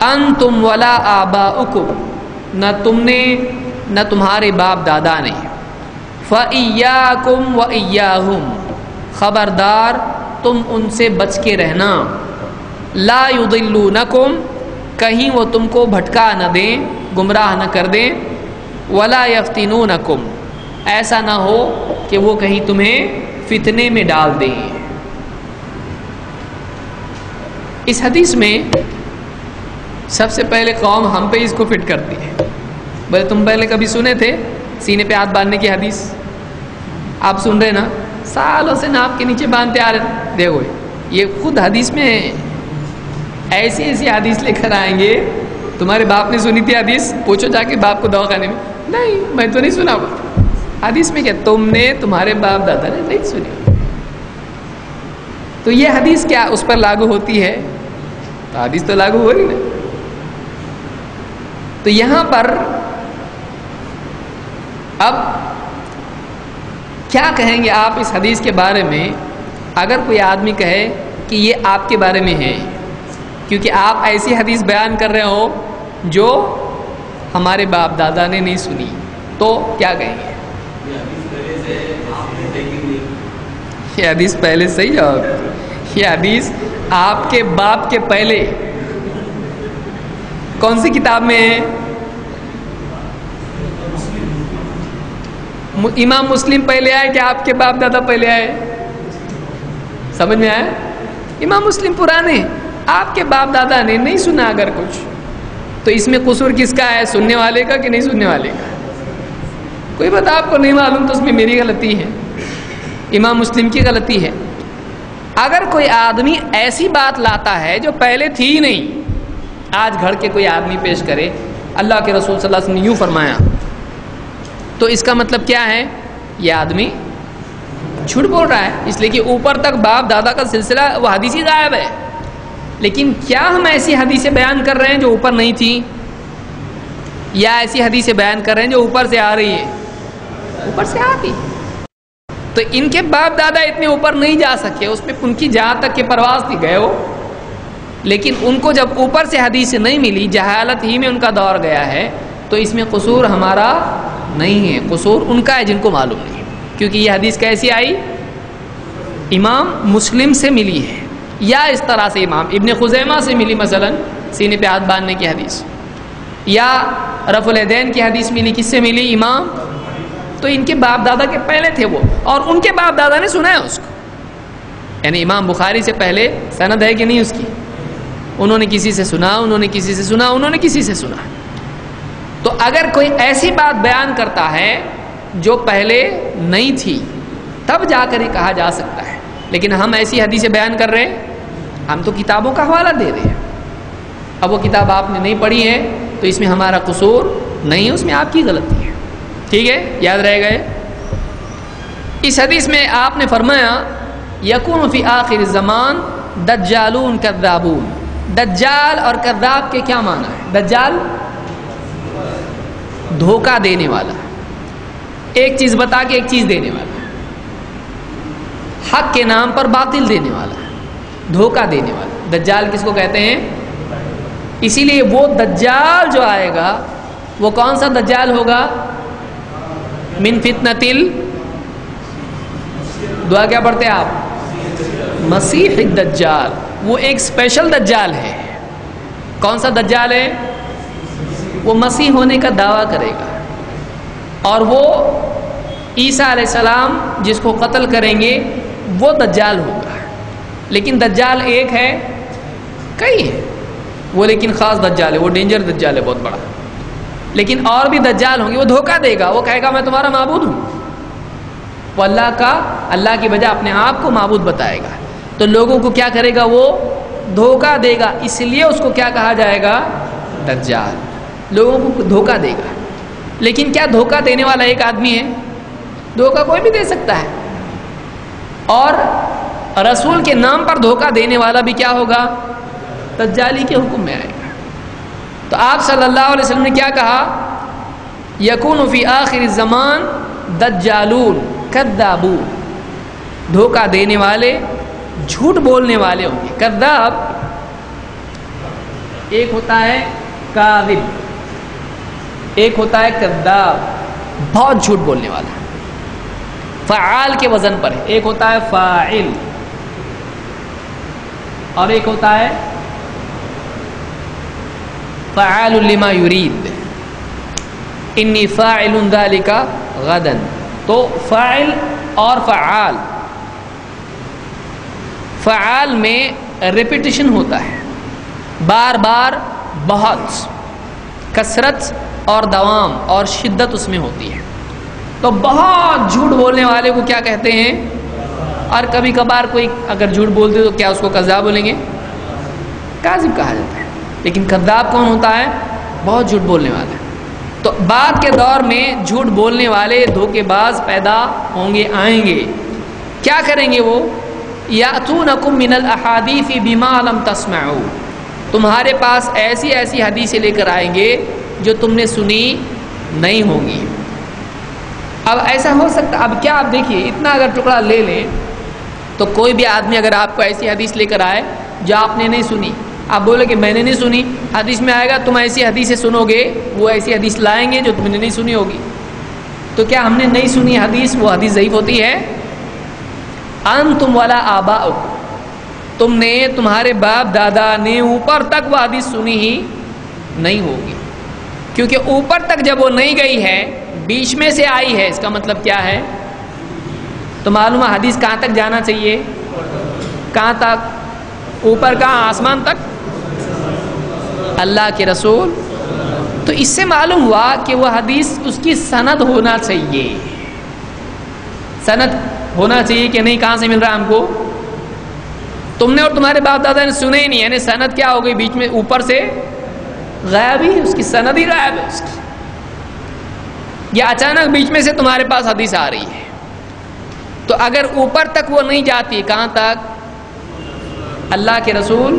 انتم ولا آباؤکم، نہ تم نے نہ تمہارے باپ دادا نے. فإیاکم وإیاہم، خبردار تم ان سے بچ کے رہنا. لا یضلونکم، کہیں وہ تم کو بھٹکا نہ دیں، گمراہ نہ کر دیں. ولا یفتنونکم، ایسا نہ ہو کہ وہ کہیں تمہیں فتنے میں ڈال دیں. اس حدیث میں سب سے پہلے قوم ہم پہ اس کو فٹ کرتی ہے. بھلے تم پہلے کبھی سنے تھے سینے پہ ہاتھ باندھنے کی حدیث؟ آپ سن رہے نا، سالوں سے ناپ کے نیچے باندھتے آ رہے. دیکھو یہ خود حدیث میں ایسی ایسی حدیث لے کر آئیں گے. تمہارے باپ نے سنی تھی حدیث؟ پوچھو جا کے باپ کو دواخانے میں. نہیں میں تو نہیں سنا. حدیث میں کیا تم نے، تمہارے باپ دادا نے نہیں سنی. تو یہ حدیث کیا اس پر لاگو ہوتی ہے؟ تو حدیث تو لاگو ہو رہی نا. تو یہاں پر اب کیا کہیں گے آپ اس حدیث کے بارے میں اگر کوئی آدمی کہے کہ یہ آپ کے بارے میں ہے، کیونکہ آپ ایسی حدیث بیان کر رہے ہو جو ہمارے باپ دادا نے نہیں سنی، تو کیا کہیں گے؟ یہ حدیث پہلے صحیح جواب. یہ حدیث آپ کے باپ کے پہلے کون سی کتاب میں ہے؟ امام مسلم پہلے آئے کہ آپ کے باپ دادا پہلے آئے؟ سمجھ میں آئے؟ امام مسلم پرانے، آپ کے باپ دادا نے نہیں سنا اگر کچھ، تو اس میں قصور کس کا ہے؟ سننے والے کا کہ نہیں سننے والے کا؟ کوئی بات آپ کو نہیں معلوم تو اس میں میری غلطی ہے، امام مسلم کی غلطی ہے. اگر کوئی آدمی ایسی بات لاتا ہے جو پہلے تھی ہی نہیں، آج گھڑ کے کوئی آدمی پیش کرے اللہ کے رسول صلی اللہ علیہ وسلم نے یوں فرمایا، تو اس کا مطلب کیا ہے؟ یہ آدمی جھوٹ بول رہا ہے، اس لیے کہ اوپر تک باپ دادا کا سلسلہ وہ حدیث ہی غائب ہے. لیکن کیا ہم ایسی حدیثیں بیان کر رہے ہیں جو اوپر نہیں تھی، یا ایسی حدیثیں بیان کر رہے ہیں جو اوپر سے آ رہی ہے؟ اوپر سے آتی. تو ان کے باپ دادا اتنے اوپر نہیں جا سکے، اس میں ان کی جہاں تک کہ پرواز تھی گئے ہو، لیکن ان کو جب اوپر سے حدیث نہیں ملی، جہالت ہی میں ان کا دور گیا ہے، تو اس میں قصور ہمارا نہیں ہے، قصور ان کا ہے جن کو معلوم نہیں. کیونکہ یہ حدیث کیسی آئی؟ امام مسلم سے ملی ہے، یا اس طرح سے امام ابن خزیمہ سے ملی، مثلا سینے پہ ہاتھ باندھنے کی حدیث، یا رفع الیدین کی حدیث ملی. کس سے ملی؟ امام. تو ان کے باپ دادا کے پہلے تھے وہ، اور ان کے باپ دادا نے سنا ہے اس کو. یعنی امام بخاری سے پہلے سند ہے کہ نہیں اس کی؟ انہوں نے کسی سے سنا، انہوں نے کسی سے سنا، انہوں نے کسی سے سنا. تو اگر کوئی ایسی بات بیان کرتا ہے جو پہلے نہیں تھی، تب جا کر یہ کہا جا سکتا ہے. لیکن ہم ایسی حدیثیں بیان کر رہے ہیں، ہم تو کتابوں کا حوالہ دے رہے ہیں. اب وہ کتاب آپ نے نہیں پڑھی ہے تو اس میں ہمارا قصور نہیں ہے، اس میں آپ کی غلطی ہے. ٹھیک ہے، یاد رہے گئے. اس حدیث میں آپ نے فرمایا یکون فی آخر الزمان دجالون کذابون. دجال اور کذاب کے کیا معنی ہے؟ دجال دھوکہ دینے والا، ایک چیز بتا کے ایک چیز دینے والا، حق کے نام پر باطل دینے والا، دھوکہ دینے والا. دجال کس کو کہتے ہیں؟ اسی لیے وہ دجال جو آئے گا وہ کون سا دجال ہوگا؟ من فتنۃ دعا کیا پڑھتے ہیں آپ؟ مسیح الدجال. وہ ایک اسپیشل دجال ہے. کون سا دجال ہے؟ وہ مسیح ہونے کا دعویٰ کرے گا، اور وہ عیسیٰ علیہ السلام جس کو قتل کریں گے وہ دجال ہوگا. لیکن دجال ایک ہے؟ کئی ہے وہ، لیکن خاص دجال ہے، وہ ڈینجر دجال ہے بہت بڑا. لیکن اور بھی دجال ہوں گے. وہ دھوکہ دے گا، وہ کہے گا میں تمہارا معبود ہوں، وہ اللہ کی بجائے اپنے آپ کو معبود بتائے گا، تو لوگوں کو کیا کرے گا؟ وہ دھوکہ دے گا، اس لیے اس کو کیا کہا جائے گا؟ دجال، لوگوں کو دھوکہ دے گا۔ لیکن کیا دھوکہ دینے والا ایک آدمی ہے؟ دھوکہ کوئی بھی دے سکتا ہے، اور رسول کے نام پر دھوکہ دینے والا بھی کیا ہوگا؟ دجالی کے حکم میں آئے گا۔ تو آپ صلی اللہ علیہ وسلم نے کیا کہا؟ یکون فی آخر الزمان دجالون کذابون، دھوکہ دینے والے، جھوٹ بولنے والے ہوں گے۔ کذاب ایک ہوتا ہے کاذب، ایک ہوتا ہے کذاب، بہت جھوٹ بولنے والا، فعال کے وزن پر ہے۔ ایک ہوتا ہے فاعل اور ایک ہوتا ہے فعال لما یرید، انی فاعل ذلک غدا۔ تو فاعل اور فعال، فعال میں ریپیٹیشن ہوتا ہے، بار بار، بہت کثرت اور دوام اور شدت اس میں ہوتی ہے۔ تو بہت جھوٹ بولنے والے کو کیا کہتے ہیں؟ اور کبھی کبھار کوئی اگر جھوٹ بولتے تو کیا اس کو کذاب بولیں گے؟ کاذب کہا جاتا ہے۔ لیکن کذاب کون ہوتا ہے؟ بہت جھوٹ بولنے والا۔ تو بعد کے دور میں جھوٹ بولنے والے دھوکے باز پیدا ہوں گے، آئیں گے۔ کیا کریں گے وہ؟ یاتونکم من الاحادیث بما لم تسمعوا، تمہارے پاس ایسی ایسی حدیثیں لے کر آئیں گے جو تم نے سنی نہیں ہوں گی۔ اب ایسا ہو سکتا، اب کیا آپ دیکھیے، اتنا اگر ٹکڑا لے لیں تو کوئی بھی آدمی اگر آپ کو ایسی حدیث لے کر آئے جو آپ نے نہیں سنی، آپ بولے کہ میں نے نہیں سنی، حدیث میں آئے گا تم ایسی حدیثیں سنو گے، وہ ایسی حدیث لائیں گے جو تم نے نہیں سنی ہوگی۔ تو کیا ہم نے نہیں سنی حدیث وہ حدیث ضعیف ہوتی ہے؟ انتم ولا آباؤکم، تم نے، تمہارے باپ دادا نے اوپر تک وہ حدیث سنی ہی نہیں ہوگی، کیونکہ اوپر تک جب وہ نہیں گئی ہے، بیچ میں سے آئی ہے، اس کا مطلب کیا ہے؟ تو معلوم ہے حدیث کہاں تک جانا چاہیے؟ کہاں تک؟ اوپر کہاں؟ آسمان تک، اللہ کے رسول۔ تو اس سے معلوم ہوا کہ وہ حدیث اس کی سند ہونا چاہیے، سند ہونا چاہیے کہ نہیں؟ کہاں سے مل رہا ہے ہم کو؟ تم نے اور تمہارے باپ دادا نے سنے ہی نہیں، یعنی سند کیا ہو گئی؟ بیچ میں اوپر سے غائب ہی، اس کی سند ہی غائب ہے اس کی، یا اچانک بیچ میں سے تمہارے پاس حدیث آ رہی ہے۔ تو اگر اوپر تک وہ نہیں جاتی، کہاں تک؟ اللہ کے رسول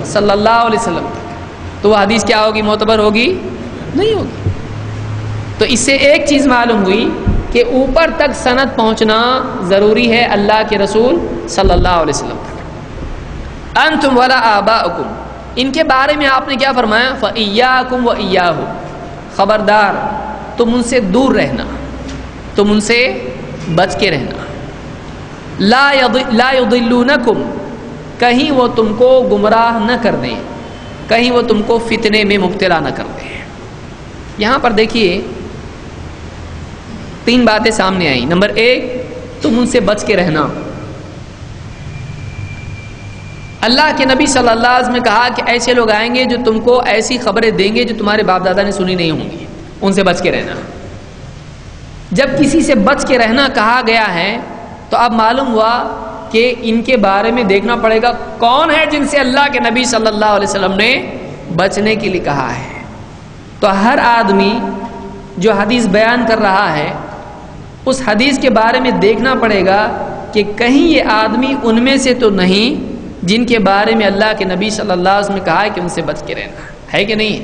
صلی اللہ علیہ وسلم تک، تو وہ حدیث کیا ہوگی؟ معتبر ہوگی؟ نہیں ہوگی۔ تو اس سے ایک چیز معلوم ہوئی کہ اوپر تک سند پہنچنا ضروری ہے اللہ کے رسول صلی اللہ علیہ وسلم تک۔ انتم ولا آباؤکم، ان کے بارے میں آپ نے کیا فرمایا؟ فإیاکم وإیاہم، خبردار تم ان سے دور رہنا، تم ان سے بچ کے رہنا۔ لا یضلونکم، کہیں وہ تم کو گمراہ نہ کر دیں، کہیں وہ تم کو فتنے میں مبتلا نہ کر دیں۔ یہاں پر دیکھیے تین باتیں سامنے آئیں۔ نمبر ایک، تم ان سے بچ کے رہنا۔ اللہ کے نبی صلی اللہ علیہ وسلم نے کہا کہ ایسے لوگ آئیں گے جو تم کو ایسی خبریں دیں گے جو تمہارے باپ دادا نے سنی نہیں ہوں گی، ان سے بچ کے رہنا۔ جب کسی سے بچ کے رہنا کہا گیا ہے تو اب معلوم ہوا کہ ان کے بارے میں دیکھنا پڑے گا کون ہے جن سے اللہ کے نبی صلی اللہ علیہ وسلم نے بچنے کے لیے کہا ہے۔ تو ہر آدمی جو حدیث بیان کر رہا ہے اس حدیث کے بارے میں دیکھنا پڑے گا کہ کہیں یہ آدمی ان میں سے تو نہیں جن کے بارے میں اللہ کے نبی صلی اللہ علیہ وسلم نے کہا ہے کہ ان سے بچ کے رہنا ہے کہ نہیں۔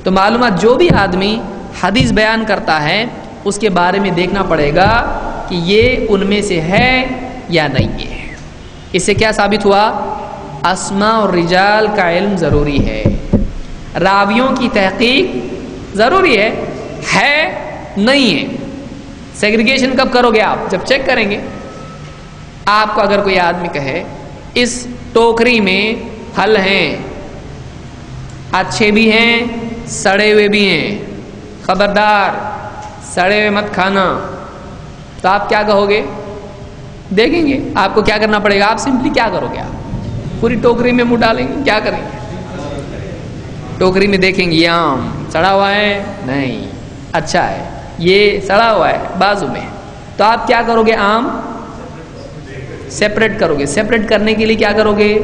تو معلومات جو بھی آدمی حدیث بیان کرتا ہے اس کے بارے میں دیکھنا پڑے گا کہ یہ ان میں سے ہے یا نہیں ہے۔ اس سے کیا ثابت ہوا؟ اسماء اور رجال کا علم ضروری ہے، راویوں کی تحقیق ضروری ہے نہیں ہے۔ سیگریگیشن کب کرو گے آپ؟ جب چیک کریں گے۔ آپ کو اگر کوئی آدمی کہے اس ٹوکری میں پھل ہیں، اچھے بھی ہیں سڑے ہوئے بھی ہیں، خبردار سڑے ہوئے مت کھانا، تو آپ کیا کہو گے؟ دیکھیں گے آپ کو کیا کرنا پڑے گا، آپ سمپلی کیا کرو گے؟ آپ پوری ٹوکری میں منہ ڈالیں گے، کیا کریں گے؟ ٹوکری میں دیکھیں گے یہ آم سڑا ہوا ہے نہیں، اچھا ہے، یہ سڑا ہوا ہے بازو میں، تو آپ کیا کرو گے؟ عام سیپریٹ کرو گے. سیپریٹ کرنے کے لیے کیا کرو گے؟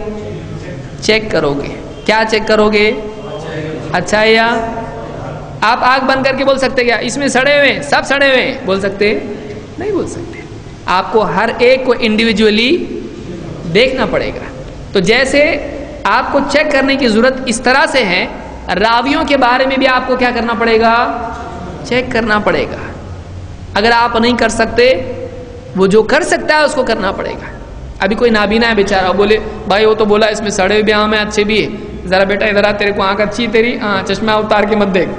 چیک کرو گے. کیا چیک کرو گے؟ اچھا ہے یا آپ آنکھ بند کر کے بول سکتے کیا اس میں سڑے ہوئے سب سڑے ہوئے؟ بول سکتے نہیں بول سکتے. آپ کو ہر ایک کو انڈیویجولی دیکھنا پڑے گا. تو جیسے آپ کو چیک کرنے کی ضرورت اس طرح سے ہے، راویوں کے بارے میں بھی آپ کو کیا کرنا پڑے گا؟ چیک کرنا پڑے گا. اگر آپ نہیں کر سکتے، وہ جو کر سکتا ہے اس کو کرنا پڑے گا. ابھی کوئی نابینا ہے بیچارہ، بولے بھائی وہ تو بولا اس میں سڑے ہوئے بھی آم ہیں اچھے بھی ہے، ذرا بیٹا ادھر آ، تیرے کو آنکھ اچھی تیری، ہاں چشمہ اتار کے مت دیکھ،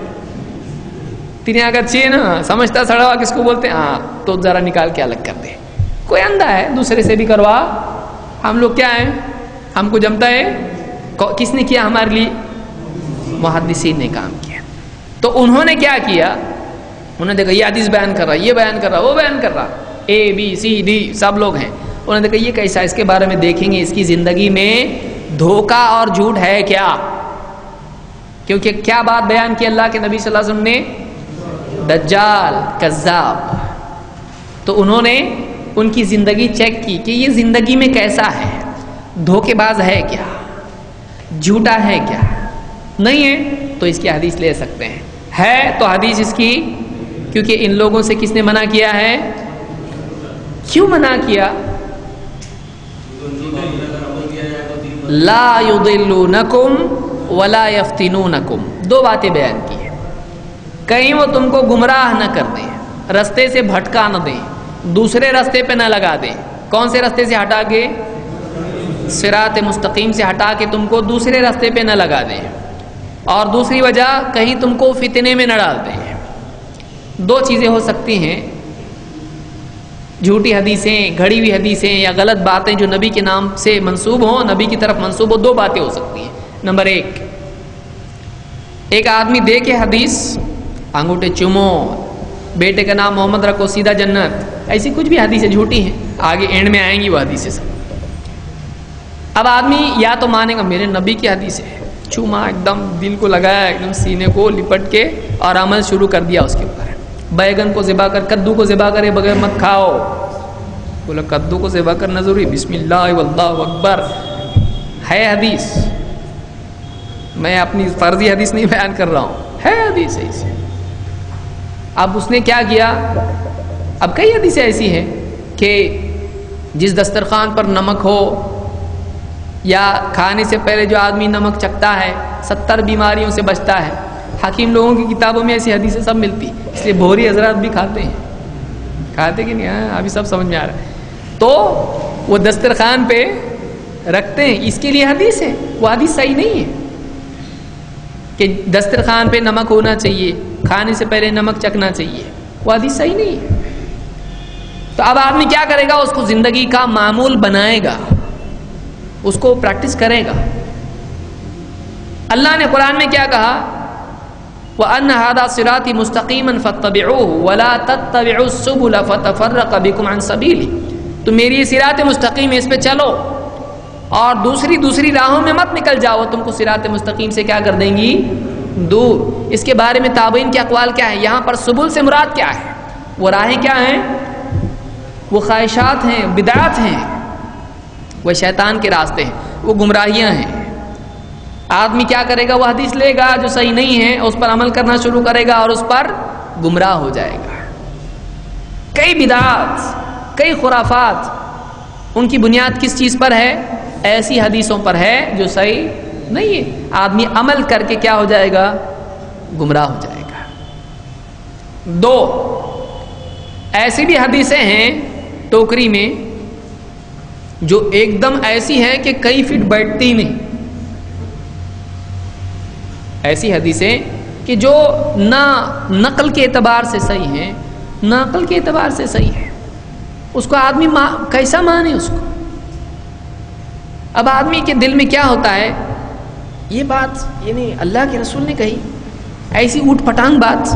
تیری آنکھ اچھی ہے نا، سمجھتا سڑا ہوا کس کو بولتے ہیں، ہاں تو ذرا نکال کے الگ کر دے. کوئی اندھا ہے دوسرے سے بھی کروا. ہم لوگ کیا ہیں؟ ہم کو جمتا ہے. کس نے کیا ہمارے لیے؟ محدثین نے کام کیا. تو انہوں نے کیا کیا؟ انہوں نے دیکھا یہ حدیث بیان کر رہا، یہ بیان کر رہا، وہ بیان کر رہا، ABCD سب لوگ ہیں. انہوں نے دیکھا یہ کیسا، اس کے بارے میں دیکھیں گے اس کی زندگی میں دھوکہ اور جھوٹ ہے کیا. کیونکہ کیا بات بیان کی اللہ کے نبی صلی اللہ علیہ وسلم نے؟ دجال، کذاب. تو انہوں نے ان کی زندگی چیک کی کہ یہ زندگی میں کیسا ہے، دھوکے باز ہے کیا، جھوٹا ہے کیا. نہیں ہے تو اس کی حدیث لے سکتے ہیں، ہے تو حدیث اس کی. کیونکہ ان لوگوں سے کس نے منع کیا ہے؟ کیوں منع کیا؟ لا یضلونکم ولا یفتنونکم. دو باتیں بیان کی ہیں. کہیں وہ تم کو گمراہ نہ کر دیں، رستے سے بھٹکا نہ دیں، دوسرے رستے پہ نہ لگا دیں. کون سے رستے سے ہٹا کے؟ صراط مستقیم سے ہٹا کے تم کو دوسرے رستے پہ نہ لگا دیں. اور دوسری وجہ کہیں تم کو فتنے میں نہ ڈال دیں. دو چیزیں ہو سکتی ہیں، جھوٹی حدیثیں، گھڑی ہوئی حدیثیں یا غلط باتیں جو نبی کے نام سے منسوب ہوں، نبی کی طرف منسوب ہو. دو باتیں ہو سکتی ہیں. نمبر ایک آدمی دے کے حدیث، انگوٹھے چومو، بیٹے کا نام محمد رکھو سیدھا جنت، ایسی کچھ بھی حدیثیں جھوٹی ہیں، آگے اینڈ میں آئیں گی وہ حدیثیں سب. اب آدمی یا تو مانے گا میرے نبی کی حدیث ہے، چوما ایک دم دل کو لگایا، ایک دم سینے کو لپٹ کے اور عمل شروع کر دیا اس کے اوپر. بیگن کو ذبح کر، کدو کو ذبح کرے بغیر مت کھاؤ. بولا کدو کو ذبح کرنا ضروری، بسم اللہ واللہ اکبر. ہے حدیث، میں اپنی فرضی حدیث نہیں بیان کر رہا ہوں، ہے حدیث ایسی. اب اس نے کیا کیا؟ اب کئی حدیثیں ایسی ہیں کہ جس دسترخوان پر نمک ہو یا کھانے سے پہلے جو آدمی نمک چکھتا ہے 70 بیماریوں سے بچتا ہے. حکیم لوگوں کی کتابوں میں ایسی حدیثیں سب ملتی، اس لیے بھوری حضرات بھی کھاتے ہیں. کھاتے کہ نہیں؟ ہاں ابھی سب سمجھ میں آ رہا ہے. تو وہ دسترخوان پہ رکھتے ہیں، اس کے لیے حدیث ہے. وہ حدیث صحیح نہیں ہے کہ دسترخوان پہ نمک ہونا چاہیے، کھانے سے پہلے نمک چکھنا چاہیے، وہ حدیث صحیح نہیں ہے. تو اب آدمی کیا کرے گا؟ اس کو زندگی کا معمول بنائے گا، اس کو پریکٹس کرے گا. اللہ نے قرآن میں کیا کہا؟ وَأَنَّ هَذَا صِرَاطِي مُسْتَقِيمًا فَاتَّبِعُوهُ وَلَا تَتَّبِعُوا السُّبُلَ فَتَفَرَّقَ بِكُمْ عَنْ سَبِيلِهِ. تو میری یہ صراط مستقیم ہے، اس پہ چلو، اور دوسری راہوں میں مت نکل جاؤ، تم کو صراط مستقیم سے کیا کر دیں گی؟ دور. اس کے بارے میں تابعین کے اقوال کیا ہے؟ یہاں پر سبل سے مراد کیا ہے؟ وہ راہیں کیا ہیں؟ وہ خواہشات ہیں، بدعات ہیں، وہ شیطان کے راستے ہیں، وہ گمراہیاں ہیں. آدمی کیا کرے گا؟ وہ حدیث لے گا جو صحیح نہیں ہے، اس پر عمل کرنا شروع کرے گا اور اس پر گمراہ ہو جائے گا. کئی بدعات، کئی خرافات، ان کی بنیاد کس چیز پر ہے؟ ایسی حدیثوں پر ہے جو صحیح نہیں ہے. آدمی عمل کر کے کیا ہو جائے گا؟ گمراہ ہو جائے گا. دو ایسی بھی حدیثیں ہیں ٹوکری میں جو ایک دم ایسی ہے کہ کئی فٹ بیٹھتی نہیں. ایسی حدیثیں کہ جو نہ نقل کے اعتبار سے صحیح ہیں نہ عقل کے اعتبار سے صحیح ہے. اس کو آدمی کیسا مانے اس کو؟ اب آدمی کے دل میں کیا ہوتا ہے؟ یہ بات یعنی اللہ کے رسول نے کہی، ایسی اوٹ پٹانگ بات،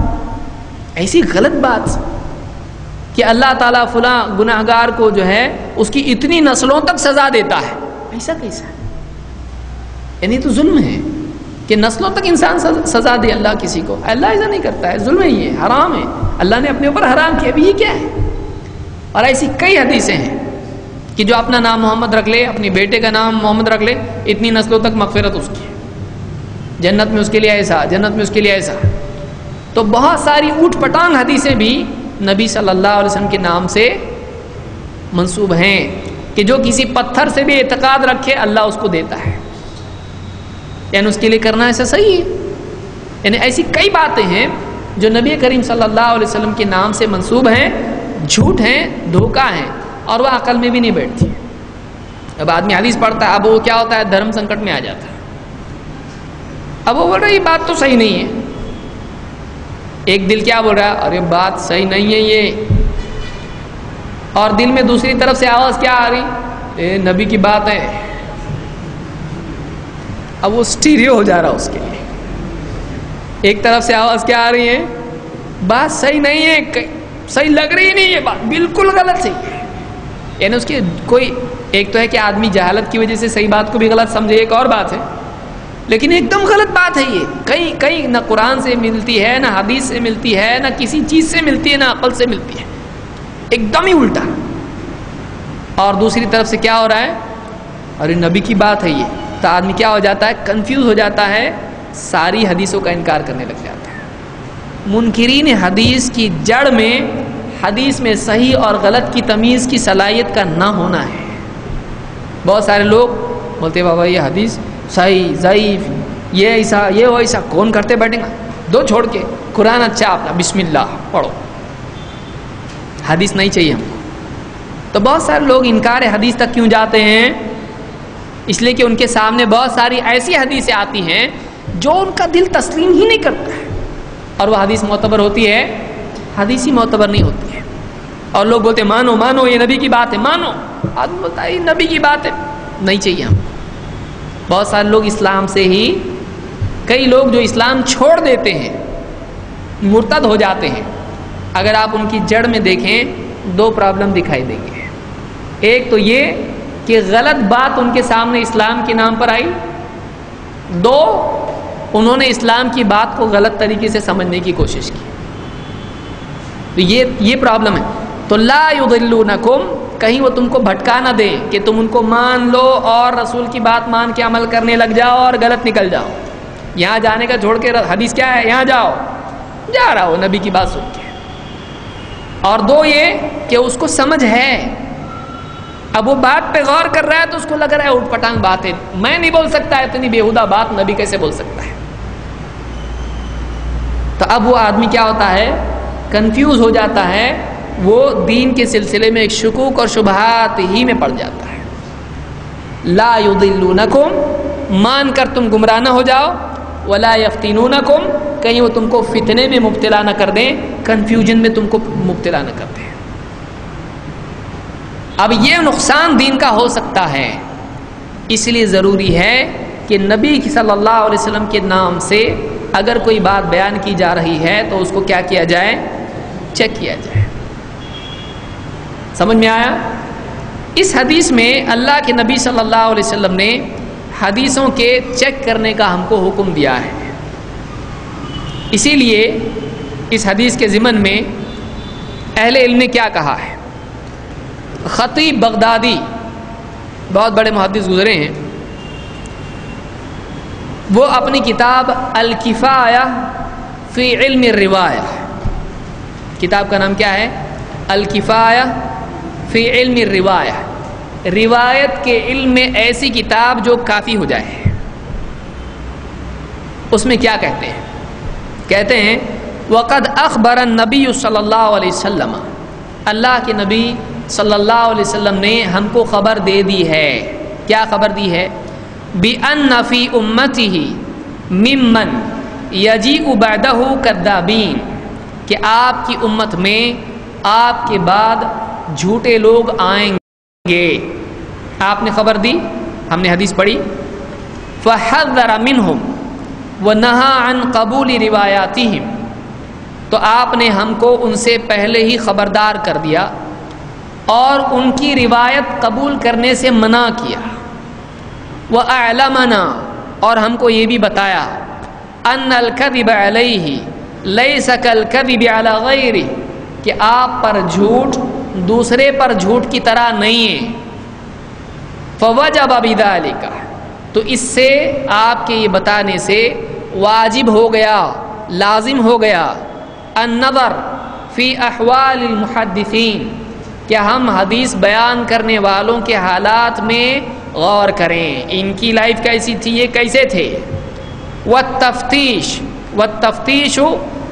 ایسی غلط بات کہ اللہ تعالیٰ فلاں گناہگار کو جو ہے اس کی اتنی نسلوں تک سزا دیتا ہے. ایسا کیسا؟ یعنی تو ظلم ہے کہ نسلوں تک انسان سزا دے اللہ کسی کو. اللہ ایسا نہیں کرتا ہے، ظلم ہے، یہ حرام ہے، اللہ نے اپنے اوپر حرام کیا. ابھی یہ کیا ہے؟ اور ایسی کئی حدیثیں ہیں کہ جو اپنا نام محمد رکھ لے، اپنی بیٹے کا نام محمد رکھ لے، اتنی نسلوں تک مغفرت اس کی، جنت میں اس کے لیے ایسا، جنت میں اس کے لیے ایسا. تو بہت ساری اوٹ پٹانگ حدیثیں بھی نبی صلی اللہ علیہ وسلم کے نام سے منسوب ہیں کہ جو کسی پتھر سے بھی اعتقاد رکھے اللہ اس کو دیتا ہے، یعنی اس کے لیے کرنا ایسا صحیح ہے. یعنی ایسی کئی باتیں ہیں جو نبی کریم صلی اللہ علیہ وسلم کے نام سے منسوب ہیں، جھوٹ ہیں، دھوکہ ہیں، اور وہ عقل میں بھی نہیں بیٹھتی. اب آدمی حدیث پڑھتا ہے، اب وہ کیا ہوتا ہے، دھرم سنکٹ میں آ جاتا ہے. اب وہ بول رہا ہے یہ بات تو صحیح نہیں ہے. ایک دل کیا بول رہا ہے، ارے بات صحیح نہیں ہے یہ، اور دل میں دوسری طرف سے آواز کیا آ رہی، اے نبی کی بات ہے. اب وہ سٹیریو ہو جا رہا اس کے لیے. ایک طرف سے آواز کیا آ رہی ہے، بات صحیح نہیں ہے، صحیح لگ رہی نہیں ہے، بات بالکل غلط صحیح ہے. یعنی اس کی کوئی، ایک تو ہے کہ آدمی جہالت کی وجہ سے صحیح بات کو بھی غلط سمجھے، ایک اور بات ہے، لیکن ایک دم غلط بات ہے یہ. کہیں نہ قرآن سے ملتی ہے، نہ حدیث سے ملتی ہے، نہ کسی چیز سے ملتی ہے، نہ عقل سے ملتی ہے، ایک دم ہی الٹا. اور دوسری طرف سے کیا ہو رہا ہے، ارے نبی کی بات ہے یہ. تو آدمی کیا ہو جاتا ہے، کنفیوز ہو جاتا ہے، ساری حدیثوں کا انکار کرنے لگ جاتا ہے. منکرین حدیث کی جڑ میں حدیث میں صحیح اور غلط کی تمیز کی صلاحیت کا نہ ہونا ہے. بہت سارے لوگ بولتے بابا یہ حدیث صحیح ضعیف، یہ ایسا یہ وہ ایسا، کون کرتے بیٹھیں گا، دو چھوڑ کے قرآن اچھا اپنا بسم اللہ پڑھو، حدیث نہیں چاہیے ہم کو. تو بہت سارے لوگ انکار حدیث تک کیوں جاتے ہیں، اس لیے کہ ان کے سامنے بہت ساری ایسی حدیثیں آتی ہیں جو ان کا دل تسلیم ہی نہیں کرتا ہے، اور وہ حدیث معتبر ہوتی ہے، حدیث ہی معتبر نہیں ہوتی ہے. اور لوگ بولتے مانو مانو یہ نبی کی بات ہے، مانو. آدمی بولتا ہے یہ نبی کی بات ہے، نہیں چاہیے ہم. بہت سارے لوگ اسلام سے ہی، کئی لوگ جو اسلام چھوڑ دیتے ہیں، مرتد ہو جاتے ہیں، اگر آپ ان کی جڑ میں دیکھیں دو پرابلم دکھائی دیں گے. ایک تو یہ کہ غلط بات ان کے سامنے اسلام کے نام پر آئی، دو انہوں نے اسلام کی بات کو غلط طریقے سے سمجھنے کی کوشش کی. تو یہ پرابلم ہے. تو لا یضلونکم، کہیں وہ تم کو بھٹکا نہ دیں کہ تم ان کو مان لو اور رسول کی بات مان کے عمل کرنے لگ جاؤ اور غلط نکل جاؤ. یہاں جانے کا چھوڑ کے حدیث کیا ہے، یہاں جاؤ، جا رہا ہو نبی کی بات سن کے. اور دو یہ کہ اس کو سمجھ ہے، اب وہ بات پہ غور کر رہا ہے تو اس کو لگ رہا ہے اٹھ پٹانگ بات ہے، میں نہیں بول سکتا اتنی بےہودہ بات، نبی کیسے بول سکتا ہے. تو اب وہ آدمی کیا ہوتا ہے، کنفیوز ہو جاتا ہے، وہ دین کے سلسلے میں ایک شکوک اور شبہات ہی میں پڑ جاتا ہے. لا یضلونکم، مان کر تم گمراہ نہ ہو جاؤ، ولا یفتنونکم، کہیں وہ تم کو فتنے میں مبتلا نہ کر دیں، کنفیوژن میں تم کو مبتلا نہ کر دیں. اب یہ نقصان دین کا ہو سکتا ہے، اس لیے ضروری ہے کہ نبی صلی اللہ علیہ وسلم کے نام سے اگر کوئی بات بیان کی جا رہی ہے تو اس کو کیا کیا جائے، چیک کیا جائے. سمجھ میں آیا؟ اس حدیث میں اللہ کے نبی صلی اللہ علیہ وسلم نے حدیثوں کے چیک کرنے کا ہم کو حکم دیا ہے. اسی لیے اس حدیث کے ضمن میں اہل علم نے کیا کہا ہے. خطیب بغدادی بہت بڑے محدث گزرے ہیں، وہ اپنی کتاب الکفایہ فی علم الروایہ، کتاب کا نام کیا ہے، الکفایہ فی علم الروایہ، روایت کے علم میں ایسی کتاب جو کافی ہو جائے. اس میں کیا کہتے ہیں، کہتے ہیں وقد اخبر النبی صلی اللہ علیہ وسلم، اللہ کے نبی صلی اللہ علیہ وسلم نے ہم کو خبر دے دی ہے. کیا خبر دی ہے، بِأَنَّ فِي أُمَّتِهِ مِمَّنْ يَجِيءُ بَعْدَهُ كَذَّابِينَ، کہ آپ کی امت میں آپ کے بعد جھوٹے لوگ آئیں گے. آپ نے خبر دی، ہم نے حدیث پڑھی. فَحَذَّرَ مِنْهُمْ وَنَهَى عَنْ قَبُولِ رِوَایَاتِهِمْ، تو آپ نے ہم کو ان سے پہلے ہی خبردار کر دیا اور ان کی روایت قبول کرنے سے منع کیا. وَأَعْلَمَنَا، اور ہم کو یہ بھی بتایا، أَنَّ الْكَذِبَ عَلَيْهِ لَيْسَ كَالْكَذِبِ عَلَى غَيْرِهِ، کہ آپ پر جھوٹ دوسرے پر جھوٹ کی طرح نہیں ہے. فوجب بذالک، تو اس سے آپ کے یہ بتانے سے واجب ہو گیا، لازم ہو گیا، النظر فی احوال المحدثین، کہ ہم حدیث بیان کرنے والوں کے حالات میں غور کریں، ان کی لائف کیسی تھی، یہ کیسے تھے. والتفتیش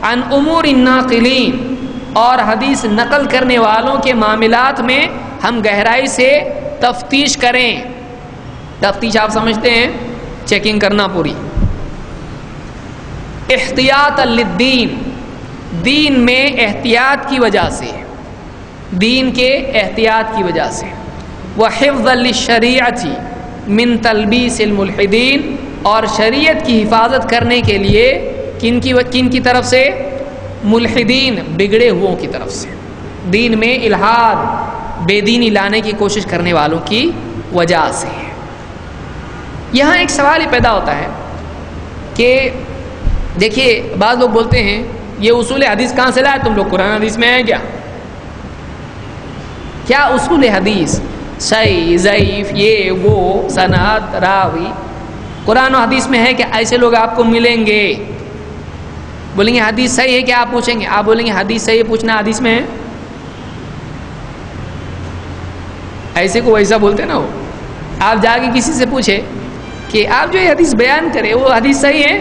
عن امور الناقلین، اور حدیث نقل کرنے والوں کے معاملات میں ہم گہرائی سے تفتیش کریں. تفتیش آپ سمجھتے ہیں، چیکنگ کرنا پوری. احتیاط للدین، دین میں احتیاط کی وجہ سے، دین کے احتیاط کی وجہ سے. وحفظ للشریعۃ من تلبیس الملحدین، اور شریعت کی حفاظت کرنے کے لیے کن کی طرف سے؟ ملحدین، بگڑے ہوئوں کی طرف سے، دین میں الحاد، بے دینی لانے کی کوشش کرنے والوں کی وجہ سے. یہاں ایک سوال ہی پیدا ہوتا ہے کہ دیکھیے بعض لوگ بولتے ہیں یہ اصول حدیث کہاں سے لائے تم لوگ، قرآن حدیث میں ہے کیا؟ کیا اصول حدیث صحیح ضعیف یہ وہ سند راوی قرآن و حدیث میں ہے کہ ایسے لوگ آپ کو ملیں گے. بولیں گے حدیث صحیح ہے کیا، آپ پوچھیں گے، آپ بولیں گے حدیث صحیح ہے، پوچھنا حدیث میں ہے. ایسے کو ویسا بولتے نا وہ. آپ جا کے کسی سے پوچھے کہ آپ جو یہ حدیث بیان کرے وہ حدیث صحیح ہے،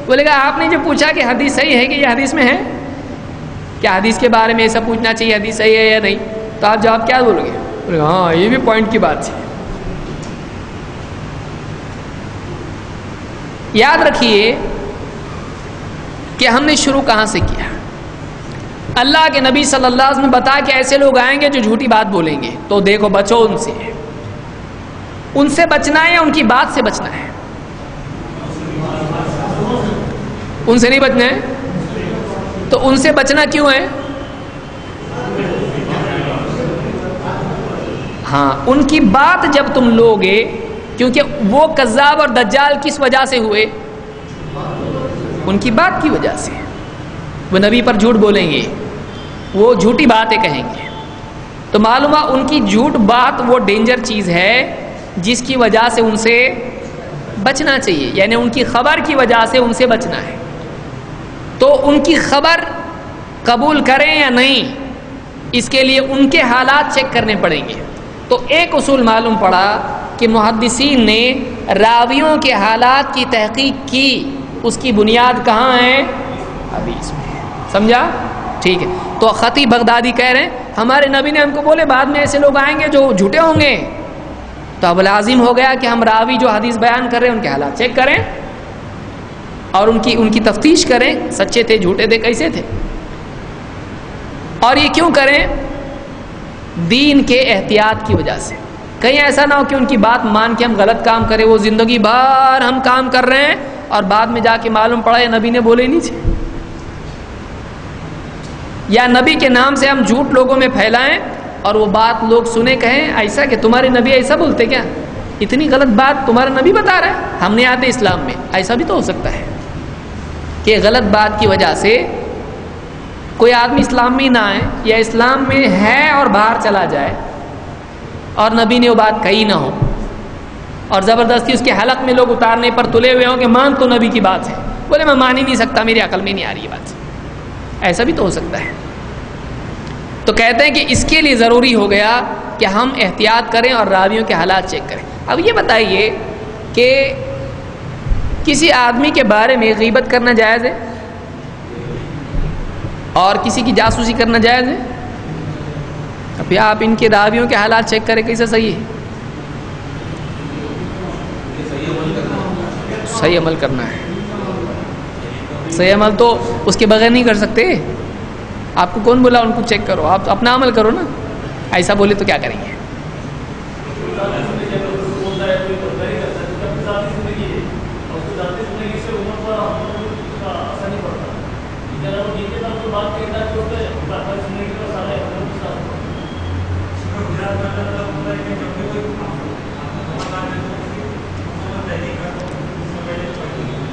بولے گا آپ نے جو پوچھا کہ حدیث صحیح ہے کہ یہ حدیث میں ہے، کیا حدیث کے بارے میں ایسا پوچھنا چاہیے حدیث صحیح ہے یا نہیں؟ تو آپ جواب کیا بولو گے؟ بولے گا ہاں یہ بھی پوائنٹ کی بات ہے. یاد رکھیے کہ ہم نے شروع کہاں سے کیا. اللہ کے نبی صلی اللہ علیہ وسلم نے بتا کہ ایسے لوگ آئیں گے جو جھوٹی بات بولیں گے، تو دیکھو بچو ان سے بچنا ہے یا ان کی بات سے بچنا ہے؟ ان سے نہیں بچنا ہے. تو ان سے بچنا کیوں ہے؟ ہاں ان کی بات جب تم لوگے، کیونکہ وہ کذاب اور دجال کس وجہ سے ہوئے؟ ان کی بات کی وجہ سے. وہ نبی پر جھوٹ بولیں گے، وہ جھوٹی باتیں کہیں گے، تو معلوم ہے ان کی جھوٹ بات وہ ڈینجر چیز ہے جس کی وجہ سے ان سے بچنا چاہیے، یعنی ان کی خبر کی وجہ سے ان سے بچنا ہے. تو ان کی خبر قبول کریں یا نہیں، اس کے لیے ان کے حالات چیک کرنے پڑیں گے. تو ایک اصول معلوم پڑا کہ محدثین نے راویوں کے حالات کی تحقیق کی، اس کی بنیاد کہاں ہے؟ حدیث میں. سمجھا؟ ٹھیک ہے. تو خطیب بغدادی کہہ رہے ہیں ہمارے نبی نے ہم کو بولے بعد میں ایسے لوگ آئیں گے جو جھوٹے ہوں گے، تو اب لازم ہو گیا کہ ہم راوی جو حدیث بیان کر رہے ہیں ان کے حالات چیک کریں اور ان کی تفتیش کریں، سچے تھے جھوٹے تھے کیسے تھے. اور یہ کیوں کریں؟ دین کے احتیاط کی وجہ سے. کہیں ایسا نہ ہو کہ ان کی بات مان کے ہم غلط کام کریں، وہ زندگی بھر ہم کام کر رہے ہیں اور بعد میں جا کے معلوم پڑا یہ نبی نے بولے نہیں تھے، یا نبی کے نام سے ہم جھوٹ لوگوں میں پھیلائیں اور وہ بات لوگ سنے کہیں ایسا کہ تمہارے نبی ایسا بولتے کیا، اتنی غلط بات تمہارا نبی بتا رہا ہے، ہم نہیں آتے اسلام میں. ایسا بھی تو ہو سکتا ہے کہ غلط بات کی وجہ سے کوئی آدمی اسلام میں نہ آئے یا اسلام میں ہے اور باہر چلا جائے اور نبی نے وہ بات کہی نہ ہو اور زبردستی اس کے حلق میں لوگ اتارنے پر تلے ہوئے ہوں کہ مان تو نبی کی بات ہے، بولے میں مان ہی نہیں سکتا، میری عقل میں نہیں آ رہی یہ بات. ایسا بھی تو ہو سکتا ہے. تو کہتے ہیں کہ اس کے لیے ضروری ہو گیا کہ ہم احتیاط کریں اور راویوں کے حالات چیک کریں. اب یہ بتائیے کہ کسی آدمی کے بارے میں غیبت کرنا جائز ہے اور کسی کی جاسوسی کرنا جائز ہے؟ ابھی آپ ان کے راویوں کے حالات چیک کریں کیسے صحیح ہے؟ صحیح عمل کرنا ہے. صحیح عمل تو اس کے بغیر نہیں کر سکتے. آپ کو کون بولا ان کو چیک کرو؟ آپ اپنا عمل کرو نا. ایسا بولے تو کیا کریں گے؟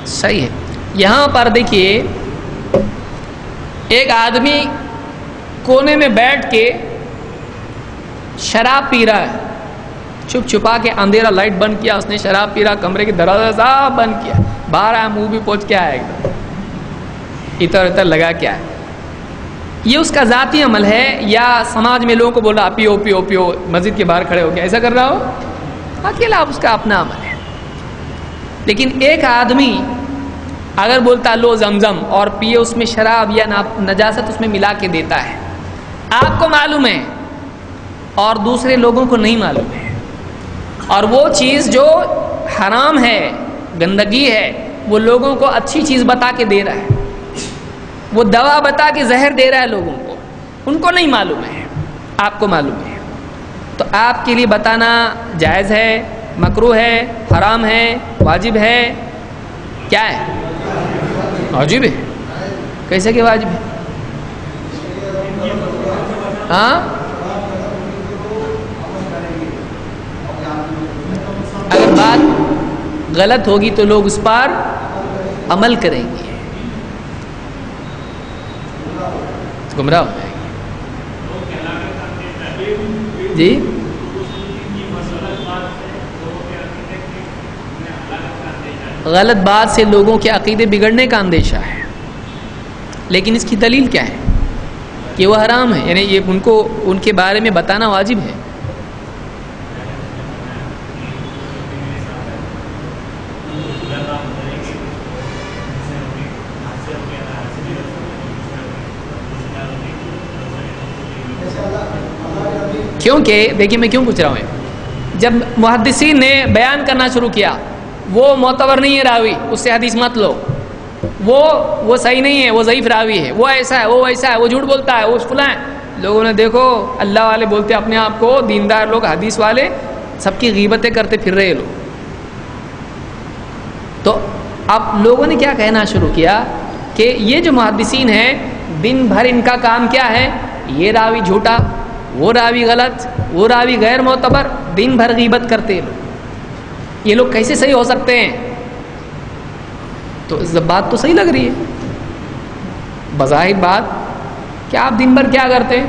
صحیح ہے. یہاں پر دیکھیے ایک آدمی کونے میں بیٹھ کے شراب پی رہا ہے، چھپ چھپا کے اندھیرا لائٹ بند کیا اس نے، شراب پی رہا، کمرے کی دروازہ صاف بند کیا، باہر آیا منہ بھی پہنچ کے آیا، ایک دم اتر اتر لگا کیا ہے، یہ اس کا ذاتی عمل ہے یا سماج میں لوگوں کو بول رہا پیو پیو پیو، مسجد کے باہر کھڑے ہو کے ایسا کر رہا ہو، اکیلا اس کا اپنا عمل ہے۔ لیکن ایک آدمی اگر بولتا لو زمزم اور پیے اس میں شراب یا نجاست اس میں ملا کے دیتا ہے، آپ کو معلوم ہے اور دوسرے لوگوں کو نہیں معلوم ہے، اور وہ چیز جو حرام ہے، گندگی ہے، وہ لوگوں کو اچھی چیز بتا کے دے رہا ہے، وہ دوا بتا کے زہر دے رہا ہے لوگوں کو، ان کو نہیں معلوم ہے، آپ کو معلوم ہے، تو آپ کے لیے بتانا جائز ہے، مکروہ ہے، حرام ہے، واجب ہے، کیا ہے؟ واجب ہے۔ کیسے کہ واجب ہے؟ ہاں، اگر بات غلط ہوگی تو لوگ اس پر عمل کریں گے، گمراہ ہو جائیں گے۔ جی غلط بات سے لوگوں کے عقیدے بگڑنے کا اندیشہ ہے، لیکن اس کی دلیل کیا ہے کہ وہ حرام ہے، یعنی یہ ان کو ان کے بارے میں بتانا واجب ہے۔ کیونکہ دیکھیے میں کیوں پوچھ رہا ہوں، جب محدثین نے بیان کرنا شروع کیا وہ معتبر نہیں ہے راوی، اس سے حدیث مت لو، وہ صحیح نہیں ہے، وہ ضعیف راوی ہے، وہ ایسا ہے، وہ ویسا ہے، وہ جھوٹ بولتا ہے، وہ فلاں ہے، لوگوں نے دیکھو اللہ والے بولتے اپنے آپ کو دیندار لوگ، حدیث والے سب کی غیبتیں کرتے پھر رہے لوگ، تو اب لوگوں نے کیا کہنا شروع کیا کہ یہ جو محدثین ہیں دن بھر ان کا کام کیا ہے، یہ راوی جھوٹا، وہ راوی غلط، وہ راوی غیر معتبر، دن بھر غیبت کرتے لوگ، یہ لوگ کیسے صحیح ہو سکتے ہیں؟ تو بات تو صحیح لگ رہی ہے بظاہر بات کہ آپ دن بھر کیا کرتے ہیں،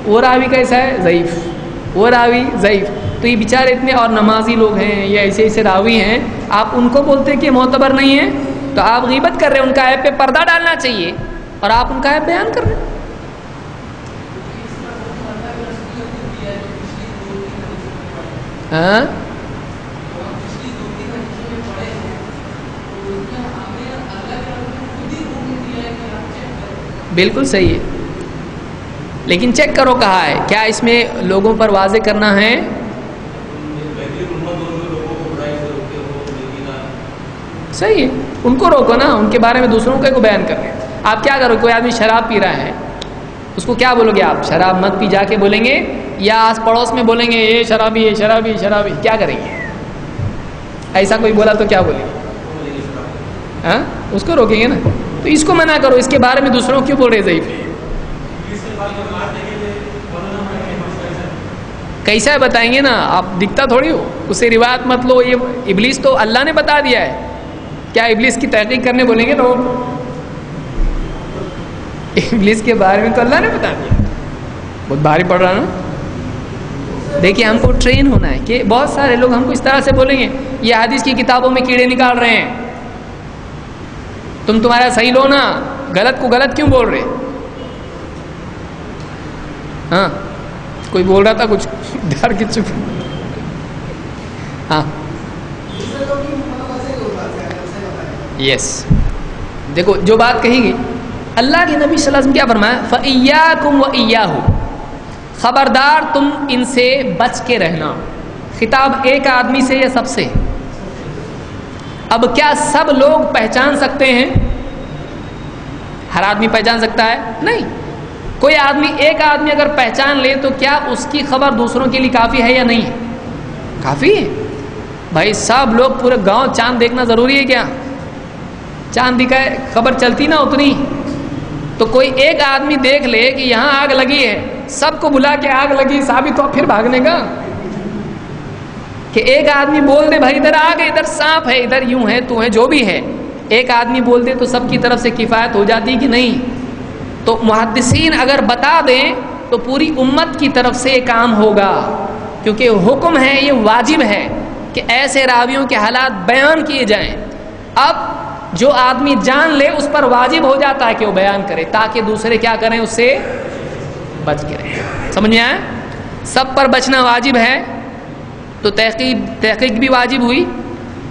وہ راوی کیسا ہے، ضعیف، وہ راوی ضعیف، تو یہ بیچارے اتنے اور نمازی لوگ ہیں یا ایسے ایسے راوی ہیں، آپ ان کو بولتے ہیں کہ معتبر نہیں ہیں، تو آپ غیبت کر رہے ہیں، ان کا عیب پہ پردہ ڈالنا چاہیے اور آپ ان کا عیب بیان کر رہے ہیں۔ ہاں بالکل صحیح ہے، لیکن چیک کرو کہا ہے، کیا اس میں لوگوں پر واضح کرنا ہے؟ صحیح ہے، ان کو روکو نا، ان کے بارے میں دوسروں کو بیان کر رہے ہیں۔ آپ کیا کرو، کوئی آدمی شراب پی رہا ہے، اس کو کیا بولو گے آپ؟ شراب مت پی، جا کے بولیں گے یا آس پڑوس میں بولیں گے یہ شرابی ہے، شرابی شرابی، کیا کریں گے؟ ایسا کوئی بولا تو کیا بولیں گے؟ ہاں، اس کو روکیں گے نا، تو اس کو منع کرو، اس کے بارے میں دوسروں کیوں بول رہے ضعیف ہے؟ کیسا ہے بتائیں گے نا، آپ دکھتا تھوڑی ہو، اس سے روایت مت لو، یہ ابلیس تو اللہ نے بتا دیا ہے، کیا ابلیس کی تحقیق کرنے بولیں گے لوگ؟ ابلیس کے بارے میں تو اللہ نے بتا دیا، بہت بھاری پڑ رہا نا۔ دیکھیے ہم کو ٹرین ہونا ہے کہ بہت سارے لوگ ہم کو اس طرح سے بولیں گے، یہ حدیث کی کتابوں میں کیڑے نکال رہے ہیں، تمہارا صحیح لو نا، غلط کو غلط کیوں بول رہے؟ ہاں کوئی بول رہا تھا کچھ ڈر کے چپ۔ ہاں یس، دیکھو جو بات کہی گئی، اللہ کے نبی صلی اللہ علیہ وسلم کیا فرمایا؟ فَإِيَّاكُمْ وَإِيَّاهُ، خبردار تم ان سے بچ کے رہنا۔ خطاب ایک آدمی سے یا سب سے؟ اب کیا سب لوگ پہچان سکتے ہیں؟ ہر آدمی پہچان سکتا ہے؟ نہیں، کوئی آدمی، ایک آدمی اگر پہچان لے تو کیا اس کی خبر دوسروں کے لیے کافی ہے یا نہیں ہے؟ کافی ہے بھائی، سب لوگ پورے گاؤں چاند دیکھنا ضروری ہے کیا؟ چاند دکھائے خبر چلتی نا اتنی، تو کوئی ایک آدمی دیکھ لے کہ یہاں آگ لگی ہے، سب کو بلا کے آگ لگی ثابت ہو، پھر بھاگنے کا؟ کہ ایک آدمی بول دے بھائی ادھر آگ ہے، ادھر سانپ ہے، ادھر یوں ہے تو ہے، جو بھی ہے، ایک آدمی بول دے تو سب کی طرف سے کفایت ہو جاتی کہ نہیں؟ تو محدثین اگر بتا دیں تو پوری امت کی طرف سے یہ کام ہوگا، کیونکہ حکم ہے، یہ واجب ہے کہ ایسے راویوں کے حالات بیان کیے جائیں۔ اب جو آدمی جان لے اس پر واجب ہو جاتا ہے کہ وہ بیان کرے، تاکہ دوسرے کیا کریں، اس سے بچ کے رہیں۔ سمجھ میں آیا؟ سب پر بچنا واجب ہے تو تحقیق بھی واجب ہوئی،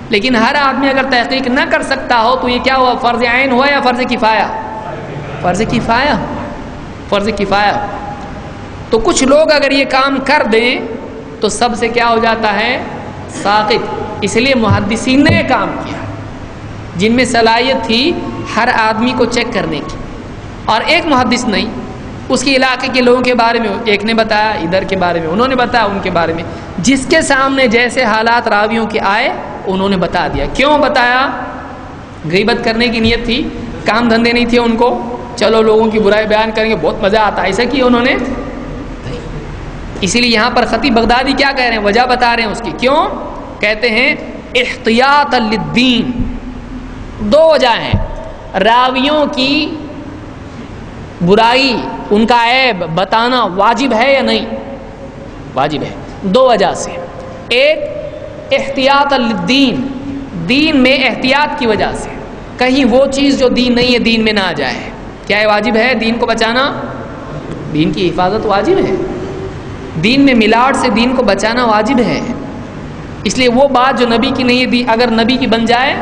لیکن ہر آدمی اگر تحقیق نہ کر سکتا ہو تو یہ کیا ہوا، فرض عین ہوا یا فرض کفایہ؟ فرض کفایہ، فرض کفایہ۔ تو کچھ لوگ اگر یہ کام کر دیں تو سب سے کیا ہو جاتا ہے، ساقط۔ اس لیے محدثین نے یہ کام کیا جن میں صلاحیت تھی ہر آدمی کو چیک کرنے کی، اور ایک محدث نہیں، اس کے علاقے کے لوگوں کے بارے میں ایک نے بتایا، ادھر کے بارے میں انہوں نے بتایا، ان کے بارے میں جس کے سامنے جیسے حالات راویوں کے آئے انہوں نے بتا دیا۔ کیوں بتایا؟ غیبت کرنے کی نیت تھی، کام دھندے نہیں تھے ان کو، چلو لوگوں کی برائی بیان کریں گے بہت مزہ آتا ہے، ایسا کیا انہوں نے۔ اسی لیے یہاں پر خطیب بغدادی کیا کہہ رہے ہیں، وجہ بتا رہے ہیں اس کی، کیوں کہتے ہیں احتیاط للدین۔ دو وجہ ہیں، راویوں کی برائی، ان کا عیب بتانا واجب ہے یا نہیں؟ واجب ہے، دو وجہ سے۔ ایک احتیاط للدین، دین میں احتیاط کی وجہ سے، کہیں وہ چیز جو دین نہیں ہے دین میں نہ آ جائے۔ کیا ہے واجب ہے دین کو بچانا، دین کی حفاظت واجب ہے، دین میں ملاوٹ سے دین کو بچانا واجب ہے۔ اس لیے وہ بات جو نبی کی نہیں ہے اگر نبی کی بن جائے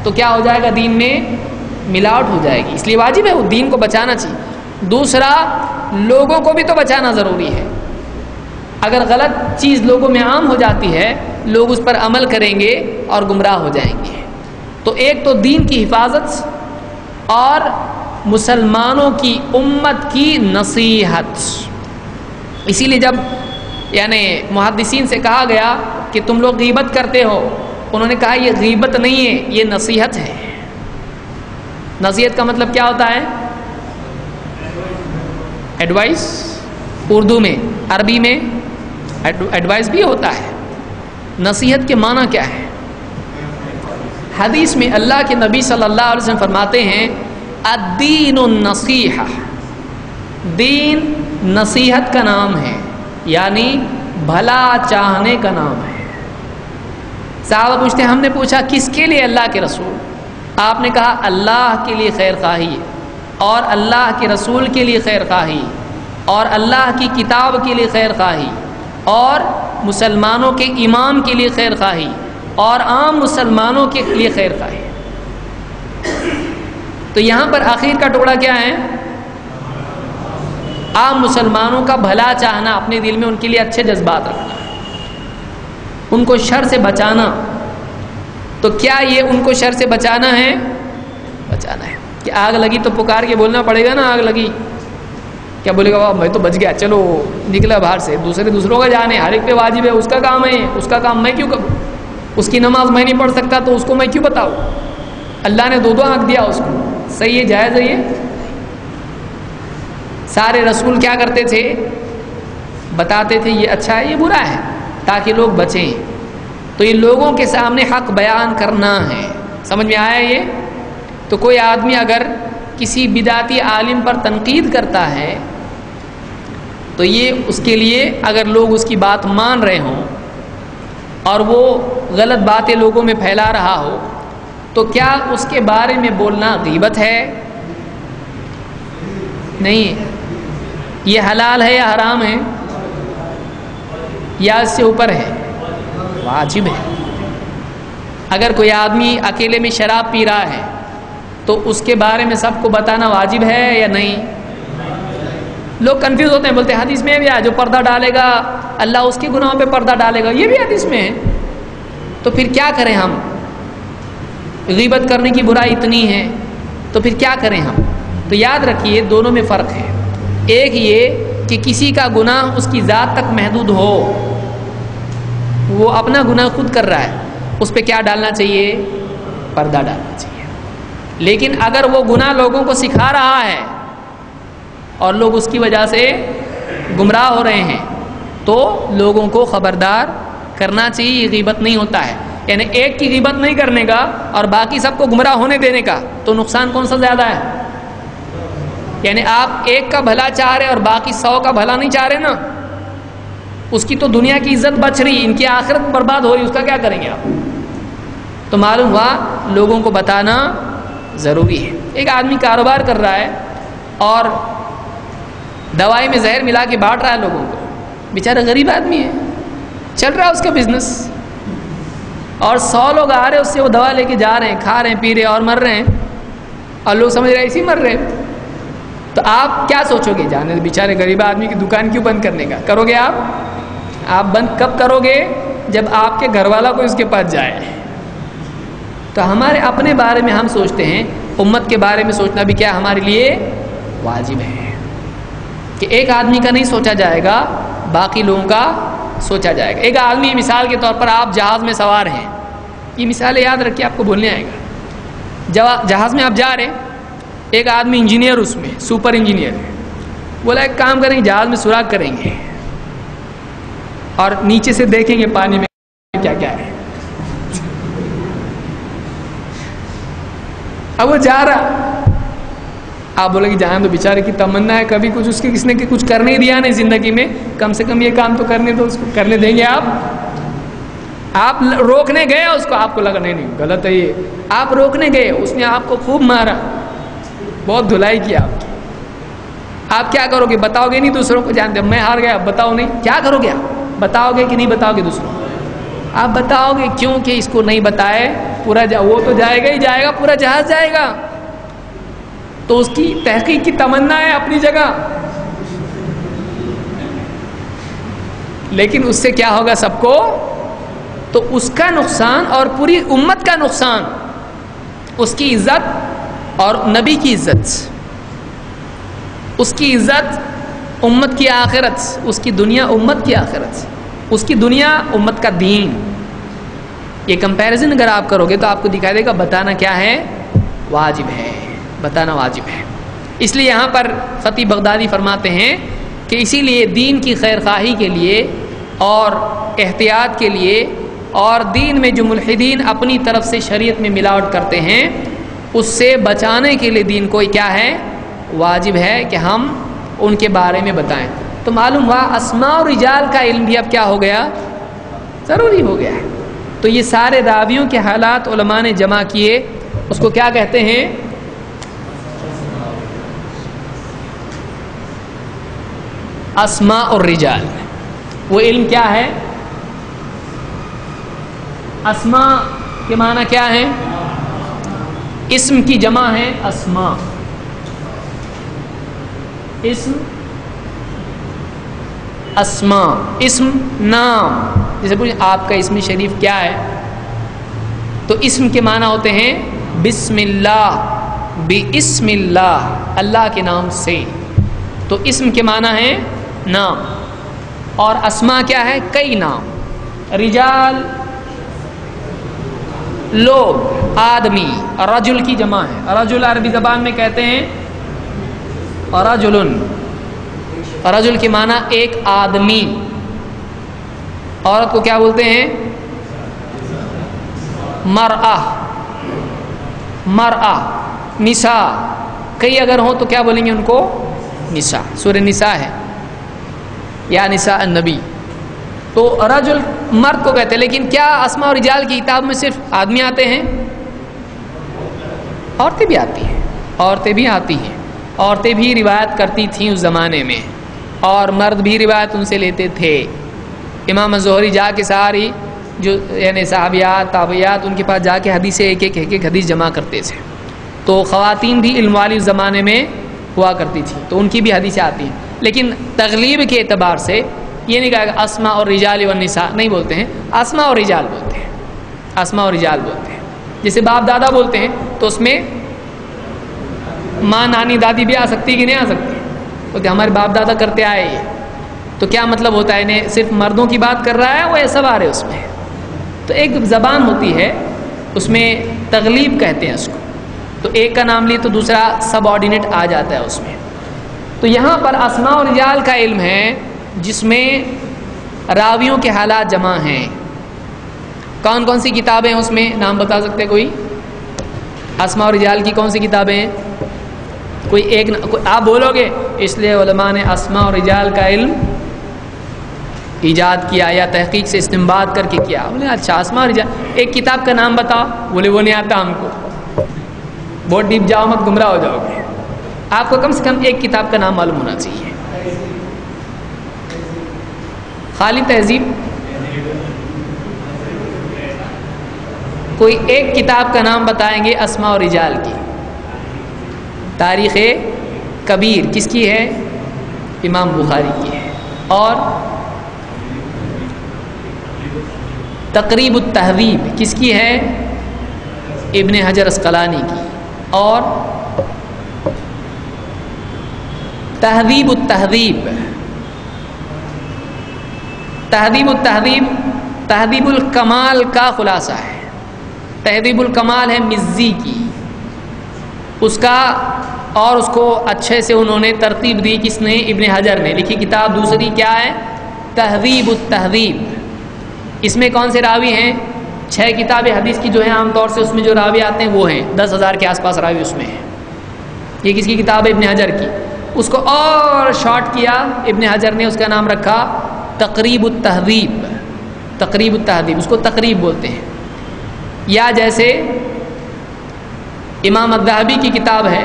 تو کیا ہو جائے گا، دین میں ملاوٹ ہو جائے گی، اس لیے واجب ہے وہ دین کو بچانا چاہیے۔ دوسرا، لوگوں کو بھی تو بچانا ضروری ہے۔ اگر غلط چیز لوگوں میں عام ہو جاتی ہے، لوگ اس پر عمل کریں گے اور گمراہ ہو جائیں گے۔ تو ایک تو دین کی حفاظت اور مسلمانوں کی امت کی نصیحت۔ اسی لیے جب یعنی محدثین سے کہا گیا کہ تم لوگ غیبت کرتے ہو، انہوں نے کہا یہ غیبت نہیں ہے، یہ نصیحت ہے۔ نصیحت کا مطلب کیا ہوتا ہے؟ ایڈوائس، اردو میں، عربی میں ایڈوائس بھی ہوتا ہے۔ نصیحت کے معنی کیا ہے؟ حدیث میں اللہ کے نبی صلی اللہ علیہ وسلم فرماتے ہیں الدین النصیحہ، دین نصیحت کا نام ہے، یعنی بھلا چاہنے کا نام ہے۔ صحابہ پوچھتے ہیں، ہم نے پوچھا کس کے لیے اللہ کے رسول؟ آپ نے کہا اللہ کے لیے خیر خواہی، اور اللہ کے رسول کے لیے خیر خواہی، اور اللہ کی کتاب کے لیے خیر خواہی، اور مسلمانوں کے امام کے لیے خیر خواہی، اور عام مسلمانوں کے لیے خیر خواہی۔ تو یہاں پر آخر کا ٹکڑا کیا ہے؟ عام مسلمانوں کا بھلا چاہنا، اپنے دل میں ان کے لیے اچھے جذبات رکھنا، ان کو شر سے بچانا۔ تو کیا یہ ان کو شر سے بچانا ہے؟ بچانا ہے کہ آگ لگی تو پکار کے بولنا پڑے گا نا، آگ لگی کیا بولے گا میں تو بچ گیا، چلو نکلا باہر سے، دوسروں کا جانے، ہر ایک پہ واجب ہے، اس کا کام ہے، اس کا کام میں کیوں کروں؟ اس کی نماز میں نہیں پڑھ سکتا تو اس کو میں کیوں بتاؤں؟ اللہ نے دو آنکھ دیا اس کو، صحیح ہے، جائز ہے یہ؟ سارے رسول کیا کرتے تھے؟ بتاتے تھے یہ اچھا ہے یہ برا ہے تاکہ لوگ بچیں۔ تو یہ لوگوں کے سامنے حق بیان کرنا ہے۔ سمجھ میں آیا یہ؟ تو کوئی آدمی اگر کسی بدعتی عالم پر تنقید کرتا ہے تو یہ اس کے لیے، اگر لوگ اس کی بات مان رہے ہوں اور وہ غلط باتیں لوگوں میں پھیلا رہا ہو تو کیا اس کے بارے میں بولنا غیبت ہے؟ نہیں۔ یہ حلال ہے یا حرام ہے یا اس سے اوپر ہے؟ واجب ہے۔ اگر کوئی آدمی اکیلے میں شراب پی رہا ہے تو اس کے بارے میں سب کو بتانا واجب ہے یا نہیں؟ لوگ کنفیوز ہوتے ہیں، بولتے ہیں حدیث میں بھی ہے جو پردہ ڈالے گا اللہ اس کے گناہوں پہ پردہ ڈالے گا، یہ بھی حدیث میں ہے۔ تو پھر کیا کریں ہم؟ غیبت کرنے کی برائی اتنی ہے تو پھر کیا کریں ہم؟ تو یاد رکھیے دونوں میں فرق ہے۔ ایک یہ کہ کسی کا گناہ اس کی ذات تک محدود ہو، وہ اپنا گناہ خود کر رہا ہے، اس پہ کیا ڈالنا چاہیے؟ پردہ ڈالنا چاہیے۔ لیکن اگر وہ گناہ لوگوں کو سکھا رہا ہے اور لوگ اس کی وجہ سے گمراہ ہو رہے ہیں تو لوگوں کو خبردار کرنا چاہیے، یہ غیبت نہیں ہوتا ہے۔ یعنی ایک کی غیبت نہیں کرنے کا اور باقی سب کو گمراہ ہونے دینے کا، تو نقصان کون سا زیادہ ہے؟ یعنی آپ ایک کا بھلا چاہ رہے اور باقی 100 کا بھلا نہیں چاہ رہے نا، اس کی تو دنیا کی عزت بچ رہی، ان کی آخرت برباد ہو رہی، اس کا کیا کریں گے آپ؟ تو معلوم ہوا لوگوں کو بتانا ضروری ہے۔ ایک آدمی کاروبار کر رہا ہے اور دوائی میں زہر ملا کے بانٹ رہا ہے لوگوں کو، بیچارہ غریب آدمی ہے، چل رہا ہے اس کا بزنس، اور 100 لوگ آ رہے ہیں اس سے وہ دوا لے کے جا رہے ہیں، کھا رہے ہیں، پی رہے ہیں اور مر رہے ہیں، اور لوگ سمجھ رہے ہیں اسی مر رہے ہیں۔ تو آپ کیا سوچو گے؟ جانے بیچارے غریب آدمی کی دکان کیوں بند کرنے کا؟ کرو گے آپ بند کب کرو گے؟ جب آپ کے گھر والا کوئی اس کے پاس جائے۔ تو ہمارے اپنے بارے میں ہم سوچتے ہیں، امت کے بارے میں سوچنا بھی کیا ہمارے لیے واجب ہے کہ ایک آدمی کا نہیں سوچا جائے گا، باقی لوگوں کا سوچا جائے گا۔ ایک آدمی مثال کے طور پر آپ جہاز میں سوار ہیں، یہ مثالیں یاد رکھیے، آپ کو بولنے آئے گا۔ جہاز میں آپ جا رہے ہیں، ایک آدمی انجینئر اس میں سپر انجینئر ہے، بولا ایک کام کریں گے، جہاز میں سوراخ کریں گے اور نیچے سے دیکھیں گے پانی میں کیا کیا ہے۔ اب وہ جا رہا، آپ بولے کہ جہاں تو بیچارے کی تمنا ہے، کبھی کچھ اس کے کس نے کچھ کرنے ہی دیا نہیں زندگی میں، کم سے کم یہ کام تو کرنے دو اس کو، کرنے دیں گے آپ روکنے گئے اس کو، آپ کو لگا نہیں غلط ہے یہ، آپ روکنے گئے، اس نے آپ کو خوب مارا، بہت دھلائی کیا آپ کیا کرو گے؟ بتاؤ گے نہیں دوسروں کو؟ جانتے میں ہار گیا، بتاؤ نہیں، کیا کرو گے آپ؟ بتاؤ گے کہ نہیں بتاؤ گے دوسروں کو؟ آپ بتاؤ گے، کیونکہ اس کو نہیں بتائے پورا وہ تو جائے گا ہی جائے گا، پورا جہاز جائے گا، تو اس کی تحقیق کی تمنا ہے اپنی جگہ، لیکن اس سے کیا ہوگا سب کو؟ تو اس کا نقصان اور پوری امت کا نقصان، اس کی عزت اور نبی کی عزت، اس کی عزت امت کی آخرت، اس کی دنیا امت کی آخرت، اس کی دنیا امت کا دین، یہ کمپیریزن اگر آپ کرو گے تو آپ کو دکھائی دے گا بتانا کیا ہے؟ واجب ہے، بتانا واجب ہے۔ اس لیے یہاں پر خطیب بغدادی فرماتے ہیں کہ اسی لیے دین کی خیر خواہی کے لیے اور احتیاط کے لیے اور دین میں جو ملحدین اپنی طرف سے شریعت میں ملاوٹ کرتے ہیں اس سے بچانے کے لیے دین کو کیا ہے؟ واجب ہے کہ ہم ان کے بارے میں بتائیں۔ تو معلوم ہوا اسماء و رجال کا علم بھی اب کیا ہو گیا؟ ضروری ہو گیا ہے۔ تو یہ سارے راویوں کے حالات علماء نے جمع کیے، اس کو کیا کہتے ہیں؟ اسماء اور رجال۔ وہ علم کیا ہے؟ اسماء کے معنی کیا ہے؟ اسم کی جمع ہے اسماء، اسم اسماء، اسم نام، جیسے پوچھیں آپ کا اسم شریف کیا ہے، تو اسم کے معنی ہوتے ہیں بسم اللہ، بسم اللہ، اللہ کے نام سے، تو اسم کے معنی ہے نام، اور اسماء کیا ہے؟ کئی نام۔ رجال لوگ، آدمی، رجل کی جمع ہے، رجل عربی زبان میں کہتے ہیں رجلن، رجل کے معنی ایک آدمی، عورت کو کیا بولتے ہیں؟ مرأہ، مرأہ، نساء، کئی اگر ہوں تو کیا بولیں گے ان کو؟ نساء، سورہ نساء ہے، یا نساء النبی، تو رجل مرد کو کہتے ہیں۔ لیکن کیا اسماء اور رجال کی کتاب میں صرف آدمی آتے ہیں؟ عورتیں بھی آتی ہیں، عورتیں بھی آتی ہیں، عورتیں بھی روایت کرتی تھیں اس زمانے میں، اور مرد بھی روایت ان سے لیتے تھے۔ امام زہری جا کے ساری جو یعنی صحابیات تابعیات ان کے پاس جا کے حدیثیں ایک ایک حدیث جمع کرتے تھے، تو خواتین بھی علم والی اس زمانے میں ہوا کرتی تھی، تو ان کی بھی حدیثیں آتی ہیں۔ لیکن تغلیب کے اعتبار سے یہ نہیں کہا کہ اسماء اور رجال والنساء، نہیں بولتے ہیں، اسماء اور رجال بولتے ہیں، اسماء اور رجال بولتے ہیں۔ جیسے باپ دادا بولتے ہیں تو اس میں ماں نانی دادی بھی آ سکتی کہ نہیں آ سکتی؟ بولتے ہمارے باپ دادا کرتے آئے یہ، تو کیا مطلب ہوتا ہے؟ انہیں صرف مردوں کی بات کر رہا ہے وہ سب آ رہے اس میں؟ تو ایک زبان ہوتی ہے اس میں تغلیب کہتے ہیں اس کو، تو ایک کا نام لی تو دوسرا سب آرڈینیٹ آ جاتا ہے اس میں۔ تو یہاں پر اسماء و رجال کا علم ہے جس میں راویوں کے حالات جمع ہیں۔ کون کون سی کتابیں ہیں اس میں؟ نام بتا سکتے کوئی؟ اسماء و رجال کی کون سی کتابیں ہیں؟ آپ بولو گے اس لیے علماء نے اسماء اور رجال کا علم ایجاد کیا یا تحقیق سے استنباط کر کے کیا. بولے اچھا اسماء اور رجال, ایک کتاب کا نام بتاؤ. بولے وہ نہیں آتا ہم کو. بہت ڈیپ جاؤ مت, گمراہ ہو جاؤ گے. آپ کو کم سے کم ایک کتاب کا نام معلوم ہونا چاہیے. خالی تہذیب, کوئی ایک کتاب کا نام بتائیں گے اسماء اور رجال کی. تاریخ کبیر کس کی ہے؟ امام بخاری کی ہے. اور تقریب التہذیب کس کی ہے؟ ابن حجر اسقلانی کی. اور تہذیب التہذیب, تہذیب التہذیب تہذیب الکمال کا خلاصہ ہے. تہذیب الکمال ہے مزی کی, اس کا, اور اس کو اچھے سے انہوں نے ترتیب دی. کس نے؟ ابن حجر نے. لکھی کتاب دوسری کیا ہے؟ تہذیب التہذیب. اس میں کون سے راوی ہیں؟ 6 کتاب حدیث کی جو ہیں عام طور سے اس میں جو راوی آتے ہیں وہ ہیں 10,000 کے آس پاس راوی اس میں ہیں. یہ کس کی کتاب ہے؟ ابن حجر کی. اس کو اور شارٹ کیا ابن حجر نے, اس کا نام رکھا تقریب التہذیب. تقریب التہذیب, اس کو تقریب بولتے ہیں. یا جیسے امام الذہبی کی کتاب ہے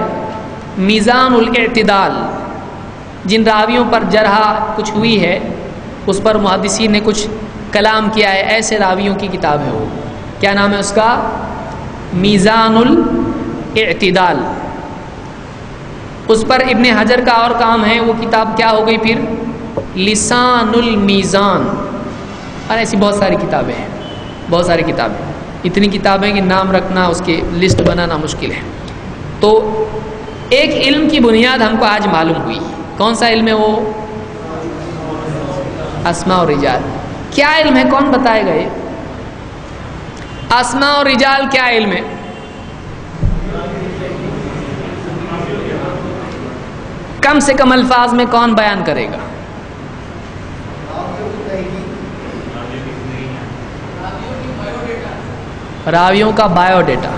میزان الاعتدال, جن راویوں پر جرح کچھ ہوئی ہے اس پر محدثین نے کچھ کلام کیا ہے, ایسے راویوں کی کتاب ہے. وہ کیا نام ہے اس کا؟ میزان الاعتدال. اس پر ابن حجر کا اور کام ہے. وہ کتاب کیا ہو گئی پھر؟ لسان المیزان. اور ایسی بہت ساری کتابیں ہیں, بہت ساری کتابیں. اتنی کتابیں کہ نام رکھنا, اس کی لسٹ بنانا مشکل ہے. تو ایک علم کی بنیاد ہم کو آج معلوم ہوئی. کون سا علم ہے وہ؟ اسماء اور رجال. کیا علم ہے؟ کون بتائے گا یہ اسماء اور رجال کیا علم ہے؟ کم سے کم الفاظ میں کون بیان کرے گا؟ راویوں کا بایو ڈیٹا.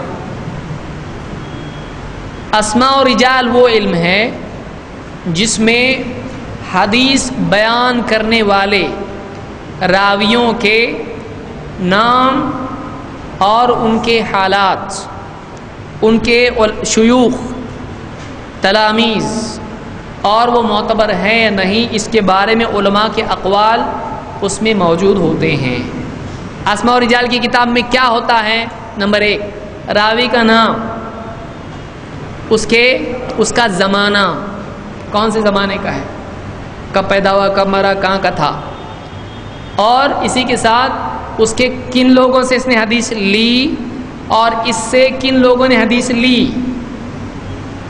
اسماء و رجال وہ علم ہے جس میں حدیث بیان کرنے والے راویوں کے نام اور ان کے حالات, ان کے شیوخ, تلاميذ, اور وہ معتبر ہیں یا نہیں اس کے بارے میں علماء کے اقوال اس میں موجود ہوتے ہیں. اسماء و رجال کی کتاب میں کیا ہوتا ہے؟ نمبر 1 راوی کا نام, اس کا زمانہ, کون سے زمانے کا ہے, کب پیدا ہوا, کب مرا, کہاں کا تھا, اور اسی کے ساتھ اس کے کن لوگوں سے اس نے حدیث لی اور اس سے کن لوگوں نے حدیث لی,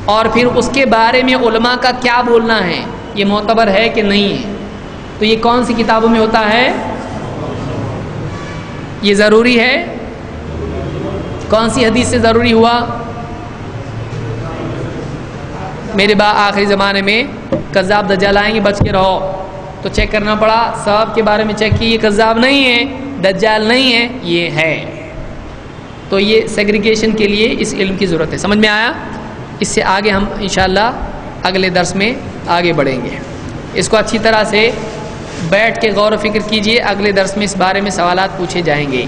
اور پھر اس کے بارے میں علماء کا کیا بولنا ہے, یہ معتبر ہے کہ نہیں ہے. تو یہ کون سی کتابوں میں ہوتا ہے؟ یہ ضروری ہے. کون سی حدیث سے ضروری ہوا؟ میرے با آخری زمانے میں کذاب دجال آئیں گے, بچ کے رہو. تو چیک کرنا پڑا, صاحب کے بارے میں چیک کی, یہ کذاب نہیں ہے, دجال نہیں ہے, یہ ہے. تو یہ سیگریگیشن کے لیے اس علم کی ضرورت ہے. سمجھ میں آیا؟ اس سے آگے ہم انشاءاللہ اگلے درس میں آگے بڑھیں گے. اس کو اچھی طرح سے بیٹھ کے غور و فکر کیجئے. اگلے درس میں اس بارے میں سوالات پوچھے جائیں گے.